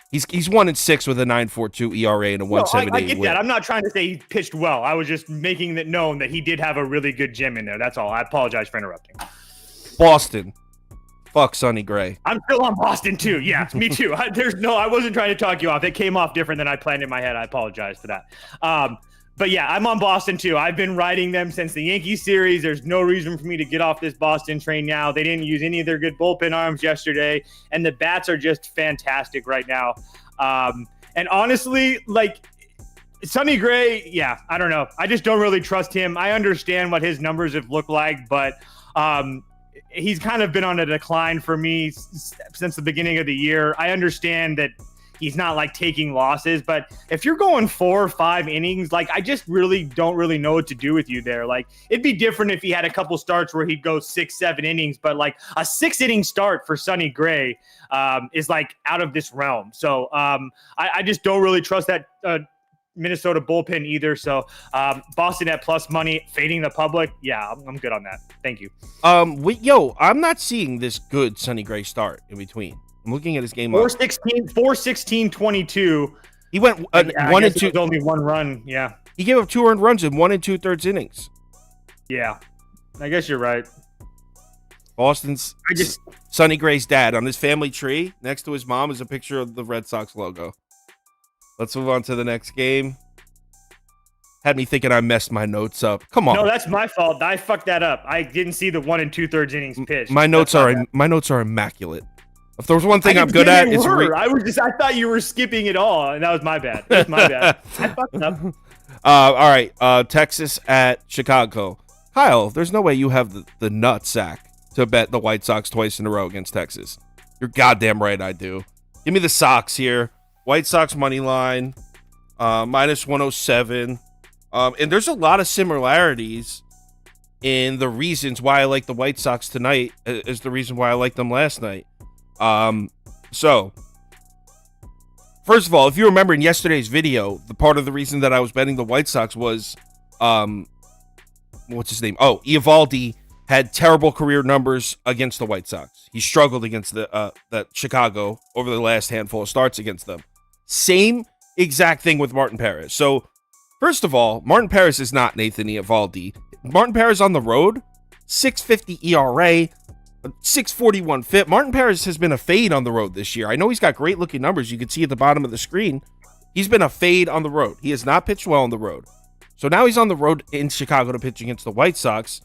He's 1-6 with a 9.42 ERA and a 1.78 I get whip. that. I'm not trying to say he pitched well. I was just making that known that he did have a really good gem in there. That's all. I apologize for interrupting. Boston. Fuck Sonny Gray. I'm still on Boston too. Yeah, me too. I wasn't trying to talk you off. It came off different than I planned in my head. I apologize for that. But yeah, I'm on Boston too. I've been riding them since the Yankees series. There's no reason for me to get off this Boston train now. They didn't use any of their good bullpen arms yesterday, and the bats are just fantastic right now. And honestly, like Sonny Gray, yeah, I don't know. I just don't really trust him. I understand what his numbers have looked like, but he's kind of been on a decline for me since the beginning of the year. I understand that he's not like taking losses, but if you're going 4 or 5 innings, like I just really don't really know what to do with you there. Like it'd be different if he had a couple starts where he'd go 6, 7 innings, but like a 6-inning start for Sonny Gray is like out of this realm. So I just don't really trust that Minnesota bullpen either. So Boston at plus money, fading the public. Yeah, I'm good on that. Thank you. I'm not seeing this good Sonny Gray start in between. I'm looking at his game. 4-16, 22. He went 1 and 2. Only 1 run. Yeah. He gave up 2 earned runs in 1 2/3 innings. Yeah, I guess you're right. Boston's Sonny Gray's dad on his family tree next to his mom is a picture of the Red Sox logo. Let's move on to the next game. Had me thinking I messed my notes up. Come on. No, that's my fault. I fucked that up. I didn't see the 1 2/3 innings pitch. My notes are immaculate. If there was one thing I'm good at, it's I thought you were skipping it all, and that was my bad. That's my bad. I fucked up. All right. Texas at Chicago. Kyle, there's no way you have the nut sack to bet the White Sox twice in a row against Texas. You're goddamn right I do. Give me the Sox here. White Sox money line, minus 107. And there's a lot of similarities in the reasons why I like the White Sox tonight is the reason why I liked them last night. So first of all, if you remember in yesterday's video, the part of the reason that I was betting the White Sox was, what's his name? Oh, Eovaldi had terrible career numbers against the White Sox. He struggled against the Chicago over the last handful of starts against them. Same exact thing with Martin Perez. So first of all, Martin Perez is not Nathan Eovaldi. Martin Perez on the road, 6.50 ERA, 6.41 FIP. Martin Perez has been a fade on the road this year. I know he's got great looking numbers. You can see at the bottom of the screen. He's been a fade on the road. He has not pitched well on the road. So now he's on the road in Chicago to pitch against the White Sox.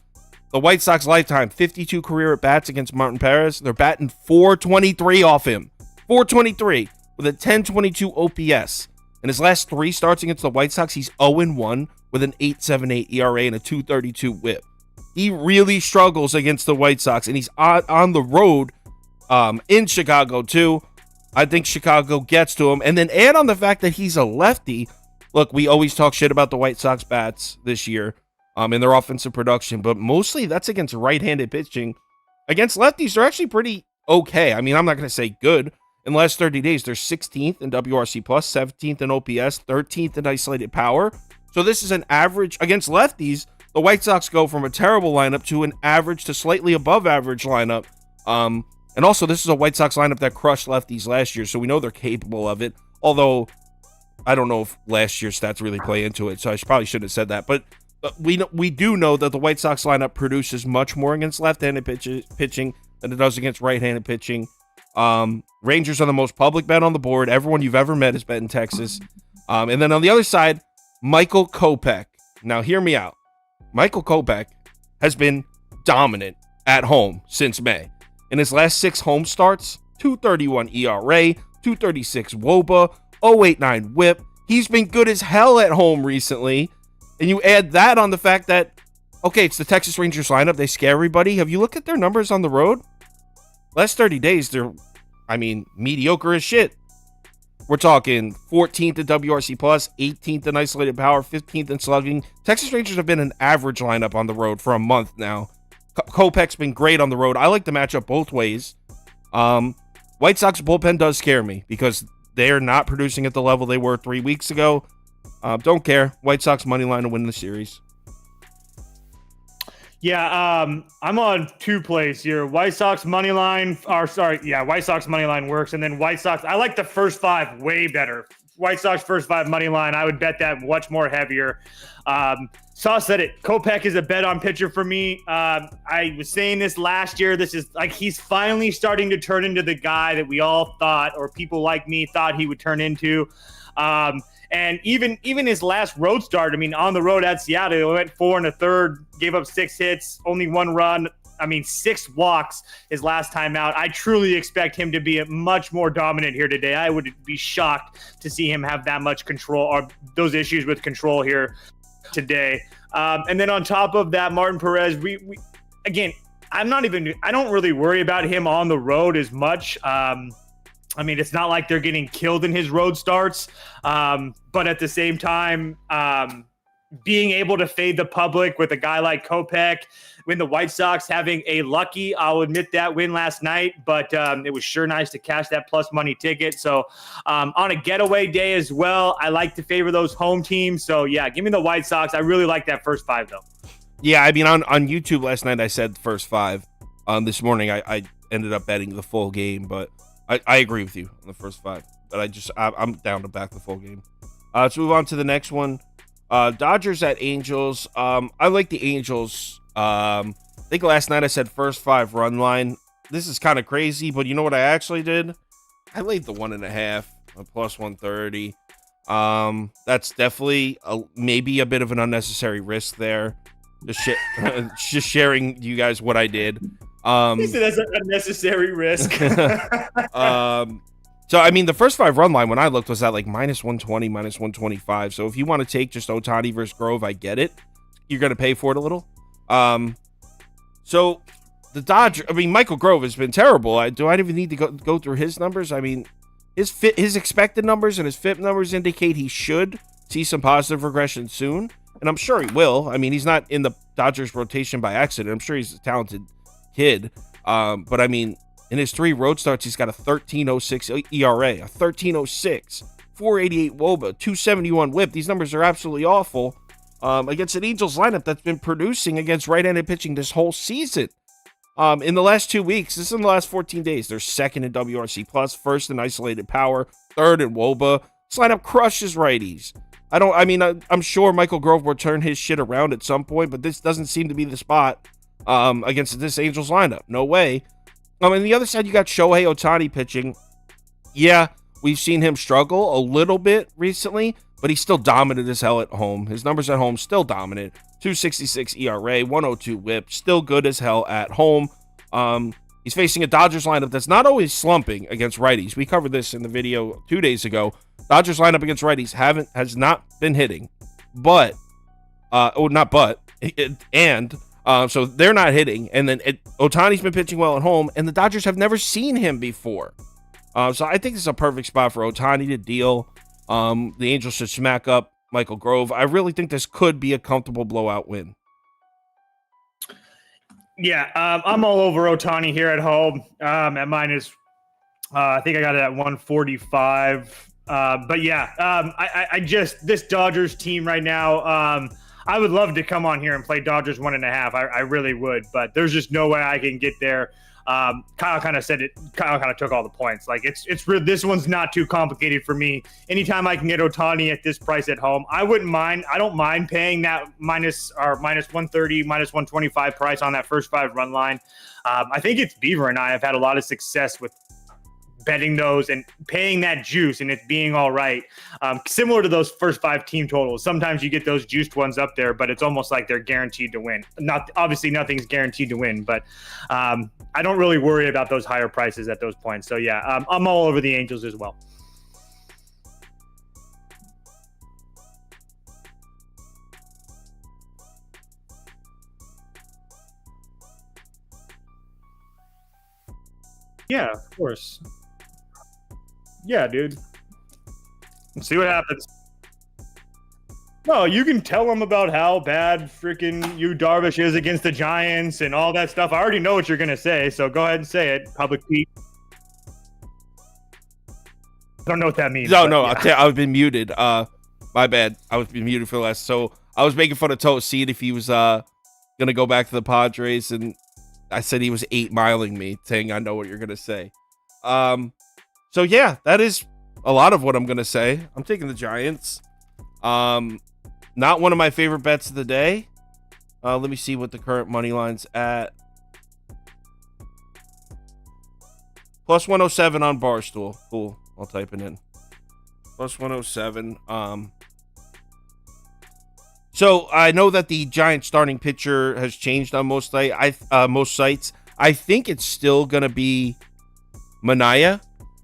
The White Sox lifetime, 52 career at-bats against Martin Perez. They're batting 423 off him. 423 with a 1022 OPS. In his last 3 starts against the White Sox, he's 0-1 with an 8.78 ERA and a 232 whip. He really struggles against the White Sox, and he's on the road in Chicago, too. I think Chicago gets to him. And then add on the fact that he's a lefty. Look, we always talk shit about the White Sox bats this year in their offensive production, but mostly that's against right-handed pitching. Against lefties, they're actually pretty okay. I mean, I'm not going to say good. In the last 30 days, they're 16th in WRC+, 17th in OPS, 13th in isolated power. So this is an average. Against lefties, the White Sox go from a terrible lineup to an average to slightly above average lineup. And also, this is a White Sox lineup that crushed lefties last year, so we know they're capable of it. Although, I don't know if last year's stats really play into it, so I probably shouldn't have said that. But we do know that the White Sox lineup produces much more against left-handed pitching than it does against right-handed pitching. Rangers are the most public bet on the board. Everyone you've ever met is bet in Texas. And then on the other side, Michael Kopech. Now, hear me out. Michael Kopech has been dominant at home since May. In his last 6 home starts, 2.31 ERA, 2.36 WOBA, 0.89 WHIP. He's been good as hell at home recently. And you add that on the fact that, okay, it's the Texas Rangers lineup. They scare everybody. Have you looked at their numbers on the road? Last 30 days, they're, mediocre as shit. We're talking 14th in WRC+, 18th in isolated power, 15th in slugging. Texas Rangers have been an average lineup on the road for a month now. Kopech's been great on the road. I like the matchup both ways. White Sox bullpen does scare me because they're not producing at the level they were 3 weeks ago. Don't care. White Sox money line to win the series. Yeah, I'm on 2 plays here. White Sox money line, White Sox money line works, and then White Sox. I like the first 5 way better. White Sox first 5 money line. I would bet that much more heavier. Sauce said it. Kopech is a bet on pitcher for me. I was saying this last year. This is like he's finally starting to turn into the guy that we all thought, or people like me thought he would turn into. And even his last road start, I mean, on the road at Seattle, he went 4 1/3, gave up 6 hits, only 1 run. 6 walks his last time out. I truly expect him to be much more dominant here today. I would be shocked to see him have that much control or those issues with control here today. And then on top of that, Martin Perez, we again, I don't really worry about him on the road as much. It's not like they're getting killed in his road starts. But at the same time, being able to fade the public with a guy like Kopech, when the White Sox having a lucky, I'll admit that, win last night, but it was sure nice to cash that plus money ticket. So on a getaway day as well, I like to favor those home teams. So yeah, give me the White Sox. I really like that first 5 though. Yeah, on YouTube last night I said the first 5. This morning I ended up betting the full game, but I agree with you on the first 5. But I'm down to back the full game. Let's move on to the next one. Dodgers at Angels. I like the Angels. I think last night I said first 5 run line. This is kind of crazy, but you know what I actually did? I laid the 1.5, a plus 130. That's definitely maybe a bit of an unnecessary risk there. Just sharing you guys what I did. He said that's an unnecessary risk. So, the first 5 run line when I looked was at like minus 120, minus 125. So if you want to take just Ohtani versus Grove, I get it. You're going to pay for it a little. So the Dodgers, Michael Grove has been terrible. Do I even need to go through his numbers? His expected numbers and his FIP numbers indicate he should see some positive regression soon. And I'm sure he will. He's not in the Dodgers rotation by accident. I'm sure he's a talented kid. But in his 3 road starts, he's got a 13.06 ERA, a 13.06, 488 WOBA, 271 WHIP. These numbers are absolutely awful against an Angels lineup that's been producing against right-handed pitching this whole season. In the last 2 weeks, this is in the last 14 days, they're second in WRC+, first in isolated power, third in WOBA. This lineup crushes righties. I'm sure Michael Grove will turn his shit around at some point, but this doesn't seem to be the spot against this Angels lineup. No way. On the other side, you got Shohei Ohtani pitching. Yeah, we've seen him struggle a little bit recently, but he's still dominant as hell at home. His numbers at home still dominant. 266 ERA, 102 WHIP, still good as hell at home. He's facing a Dodgers lineup that's not always slumping against righties. We covered this in the video 2 days ago. Dodgers lineup against righties has not been hitting, so they're not hitting. And then Ohtani's been pitching well at home, and the Dodgers have never seen him before. So I think this is a perfect spot for Ohtani to deal. The Angels should smack up Michael Grove. I really think this could be a comfortable blowout win. Yeah, I'm all over Ohtani here at home at minus. I think I got it at 145. But yeah, this Dodgers team right now. I would love to come on here and play Dodgers 1.5. I really would, but there's just no way I can get there. Kyle kind of said it. Kyle kind of took all the points. Like it's this one's not too complicated for me. Anytime I can get Ohtani at this price at home, I wouldn't mind. I don't mind paying that minus 130, minus 125 price on that first 5 run line. I think it's Beaver and I have had a lot of success with betting those and paying that juice and it being all right. Similar to those first 5 team totals. Sometimes you get those juiced ones up there, but it's almost like they're guaranteed to win. Obviously nothing's guaranteed to win, but I don't really worry about those higher prices at those points. So yeah, I'm all over the Angels as well. Yeah, of course. Yeah, dude. Let's see what happens. No, you can tell them about how bad freaking Yu Darvish is against the Giants and all that stuff. I already know what you're going to say, so go ahead and say it, Public Pete. don't know what that means. No, but no, yeah. I've been muted. My bad. I was been muted for the last. So I was making fun of Toast, seeing if he was gonna go back to the Padres, and I said he was 8-miling me, saying I know what you're gonna say. So yeah, that is a lot of what I'm gonna say. I'm taking the Giants. Not one of my favorite bets of the day. Let me see what the current money line's at. Plus 107 on Barstool. Cool. I'll type it in. Plus 107. So I know that the Giants starting pitcher has changed on most sites. I think it's still gonna be Manaea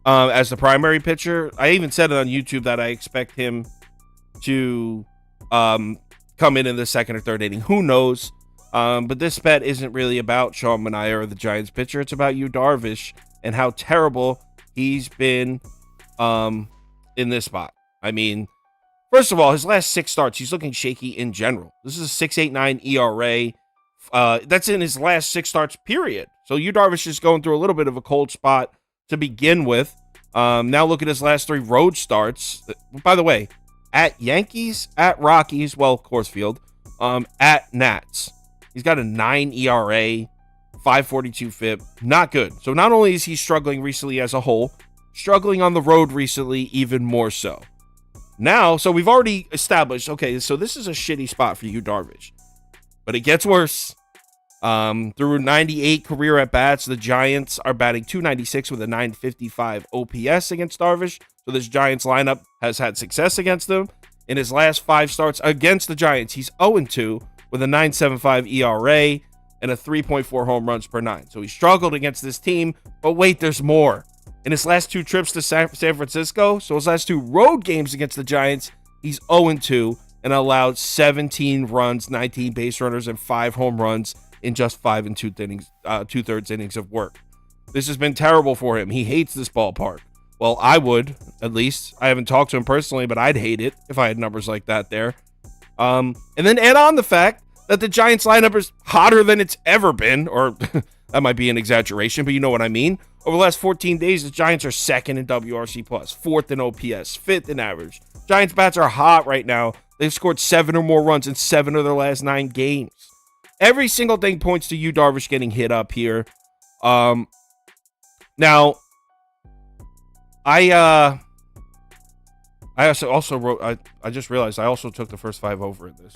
as the primary pitcher. I even said it on YouTube that I expect him to come in the second or third inning. Who knows? But this bet isn't really about Sean Manaea or the Giants pitcher. It's about Yu Darvish and how terrible he's been in this spot. I mean, first of all, his last 6 starts, he's looking shaky in general. This is a 6.89 ERA. That's in his last 6 starts, period. So Yu Darvish is going through a little bit of a cold spot to begin with. Now look at his last 3 road starts. By the way, at Yankees, at Rockies, well, Coors Field, at Nats. He's got a 9 ERA, 5.42 FIP. Not good. So not only is he struggling recently as a whole, struggling on the road recently even more so. Now, so we've already established, okay, so this is a shitty spot for Yu Darvish. But it gets worse. Through 98 career at-bats, the Giants are batting .296 with a .955 OPS against Darvish. So this Giants lineup has had success against them. In his last 5 starts against the Giants, he's 0-2 with a .975 ERA and a 3.4 home runs per 9. So he struggled against this team, but wait, there's more. In his last 2 trips to San Francisco, so his last 2 road games against the Giants, he's 0-2 and allowed 17 runs, 19 base runners, and 5 home runs in just 5 2/3 innings of work. This has been terrible for him. He hates this ballpark. Well, I would, at least. I haven't talked to him personally, but I'd hate it if I had numbers like that there. And then add on the fact that the Giants lineup is hotter than it's ever been, or that might be an exaggeration, but you know what I mean. Over the last 14 days, the Giants are 2nd in WRC+, 4th in OPS, 5th in average. Giants bats are hot right now. They've scored 7 or more runs in 7 of their last 9 games. Every single thing points to Yu Darvish getting hit up here. Now, I also wrote, I just realized I also took the first 5 over in this.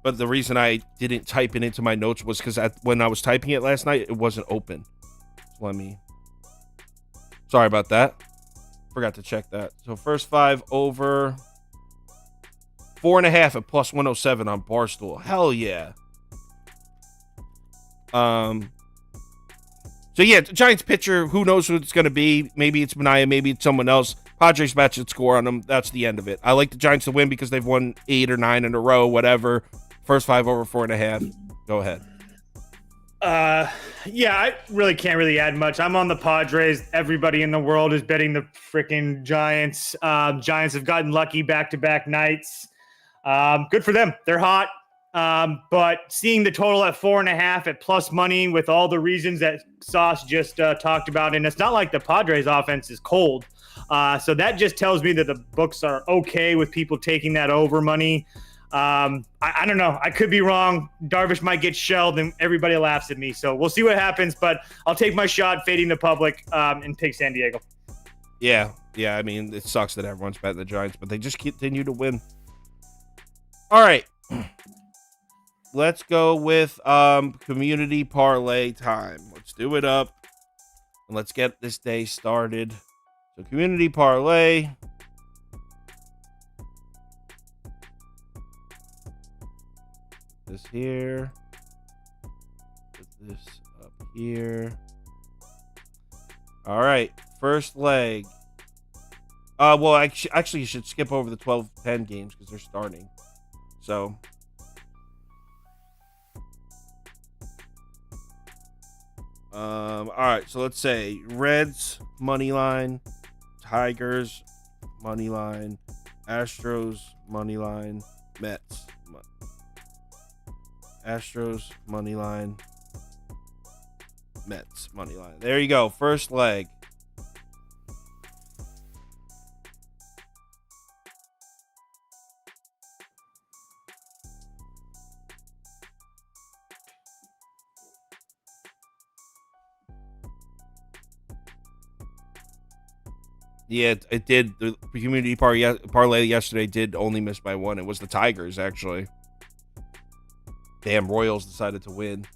But the reason I didn't type it into my notes was because when I was typing it last night, it wasn't open. So sorry about that. Forgot to check that. So first 5 over 4.5 at plus 107 on Barstool. Hell yeah. So yeah, Giants pitcher, who knows who it's going to be. Maybe it's Manaea, maybe it's someone else. Padres bat should score on them. That's the end of it. I like the Giants to win because they've won 8 or 9 in a row, whatever. First 5 over 4.5. Go ahead. Yeah, I really can't add much. I'm on the Padres. Everybody in the world is betting the freaking Giants. Giants have gotten lucky back-to-back nights. Good for them. They're hot. But seeing the total at 4.5 at plus money with all the reasons that Sauce just talked about, and it's not like the Padres offense is cold. So that just tells me that the books are okay with people taking that over money. I don't know. I could be wrong. Darvish might get shelled and everybody laughs at me. So we'll see what happens, but I'll take my shot fading the public and take San Diego. Yeah. I mean, it sucks that everyone's betting the Giants, but they just continue to win. All right. Let's go with community parlay time. Let's do it up and let's get this day started. So community parlay. This here. Put this up here. All right. First leg. Well, actually, you should skip over the 12-10 games because they're starting. So. All right. So let's say Reds money line, Tigers money line, Astros money line, Mets. Astros money line, Mets money line. There you go. First leg. Yeah, it did. The community parlay yesterday did only miss by 1. It was the Tigers, actually. Damn, Royals decided to win.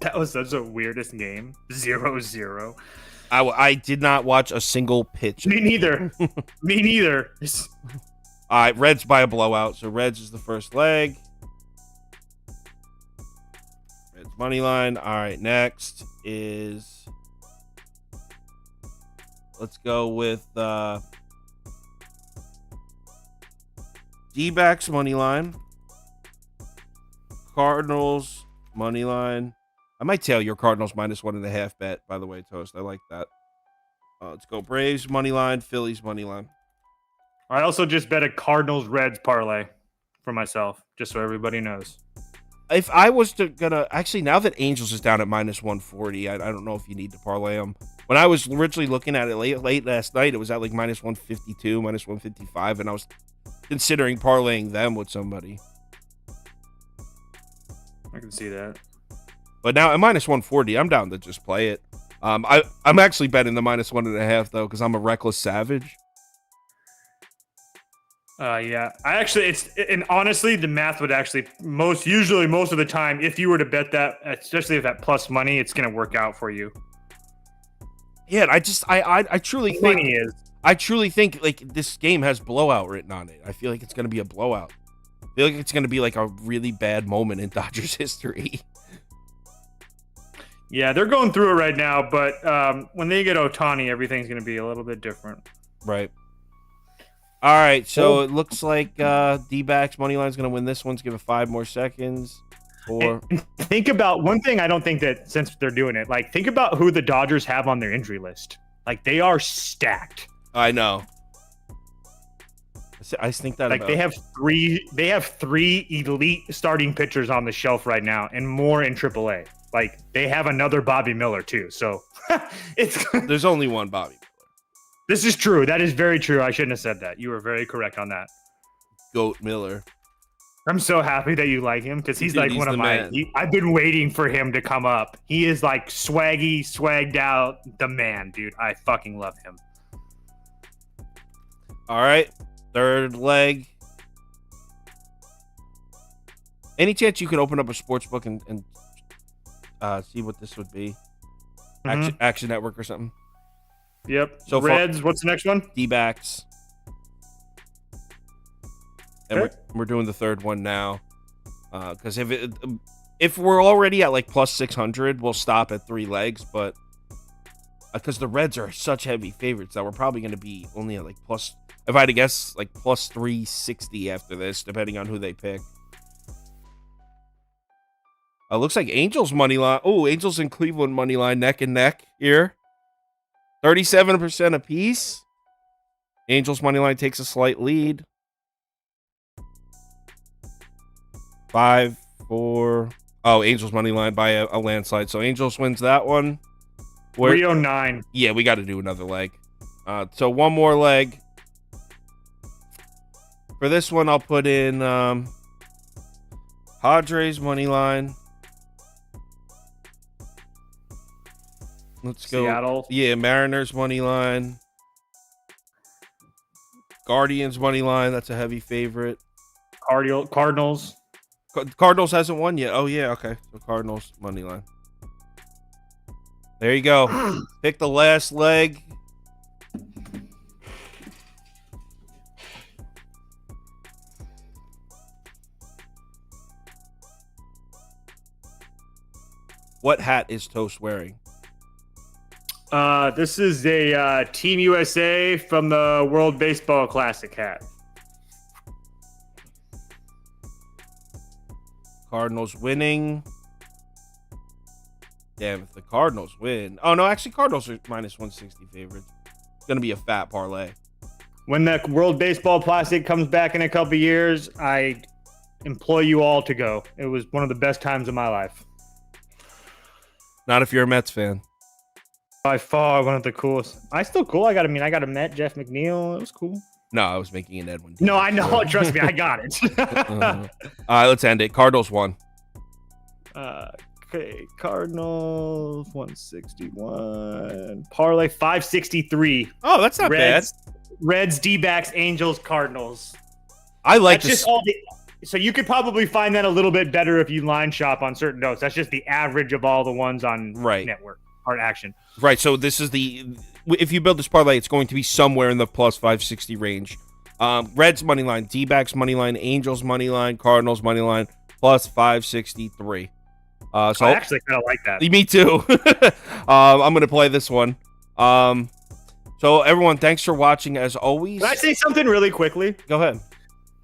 That was such a weirdest game. 0-0. I did not watch a single pitch. Me neither. Me neither. All right, Reds by a blowout. So Reds is the first leg. Reds money line. All right, next is, let's go with D-backs money line. Cardinals money line. I might tail your Cardinals -1.5 bet, by the way, Toast. I like that. Let's go Braves money line, Phillies money line. I also just bet a Cardinals Reds parlay for myself, just so everybody knows. If I was actually, now that Angels is down at -140, I don't know if you need to parlay them. When I was originally looking at it late last night, it was at like -152, -155, and I was considering parlaying them with somebody. I can see that. But now at -140, I'm down to just play it. I'm actually betting the -1.5 though, because I'm a reckless savage. Yeah, and honestly, the math would actually most of the time, if you were to bet that, especially if that plus money, it's going to work out for you. Yeah, I truly think money is. I truly think like this game has blowout written on it. I feel like it's going to be a blowout. I feel like it's going to be like a really bad moment in Dodgers history. Yeah, they're going through it right now, but when they get Ohtani, everything's going to be a little bit different. Right. All right, so it looks like D-backs money line is going to win this one. Let's give it 5 more seconds. And think about one thing. I don't think that since they're doing it, like think about who the Dodgers have on their injury list. Like they are stacked. I know. I think that like they have three elite starting pitchers on the shelf right now, and more in AAA. Like they have another Bobby Miller too. So there's only one Bobby Miller. This is true. That is very true. I shouldn't have said that. You were very correct on that. Goat Miller. I'm so happy that you like him because he's like one of my. I've been waiting for him to come up. He is like swagged out, the man, dude. I fucking love him. All right, third leg. Any chance you could open up a sports book and see what this would be? Action Network or something. Yep. So Reds. What's the next one? D-backs. And we're doing the third one now, because if we're already at like +600, we'll stop at 3 legs. But because the Reds are such heavy favorites that we're probably going to be only at like plus, if I had to guess, like +360 after this, depending on who they pick. Looks like Angels money line. Oh, Angels and Cleveland money line neck and neck here. 37% apiece. Angels money line takes a slight lead. 5, 4. Oh, Angels money line by a landslide. So Angels wins that one. 309. Yeah, we got to do another leg. So one more leg. For this one, I'll put in Padres money line. Let's go. Seattle. Yeah, Mariners money line. Guardians money line. That's a heavy favorite. Cardinals. Cardinals hasn't won yet. Oh, yeah. Okay. So Cardinals money line. There you go. Pick the last leg. What hat is Toast wearing? This is a Team USA from the World Baseball Classic hat. Cardinals winning. Damn, if the Cardinals win. Oh, no, actually, Cardinals are -160 favorites. It's going to be a fat parlay. When the World Baseball Classic comes back in a couple years, I implore you all to go. It was one of the best times of my life. Not if you're a Mets fan. By far, one of the coolest. Still cool. I got a Met, Jeff McNeil. It was cool. No, I was making an Edwin. No, I know. Trust me, I got it. All right, let's end it. Cardinals won. Okay, Cardinals 161. Parlay 563. Oh, that's not Reds, D-backs, Angels, Cardinals. bad. I like That's just all the. So you could probably find that a little bit better if you line shop on certain notes. That's just the average of all the ones on network or action. Right. So this is if you build this parlay, it's going to be somewhere in the plus 560 range. Reds money line, D-backs money line, Angels money line, Cardinals money line, plus 563. So I actually kind of like that. Me too. I'm going to play this one. So everyone, thanks for watching as always. Can I say something really quickly? Go ahead.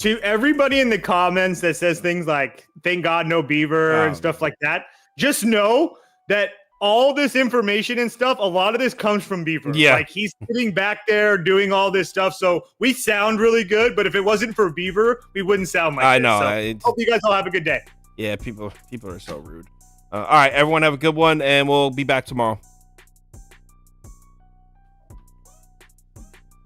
To everybody in the comments that says things like, thank God no Beaver and stuff like that, just know that all this information and stuff, a lot of this comes from Beaver. Yeah. Like he's sitting back there doing all this stuff. So we sound really good, but if it wasn't for Beaver, we wouldn't sound like I this. know. So hope you guys all have a good day. Yeah, people are so rude. All right, everyone have a good one, and we'll be back tomorrow.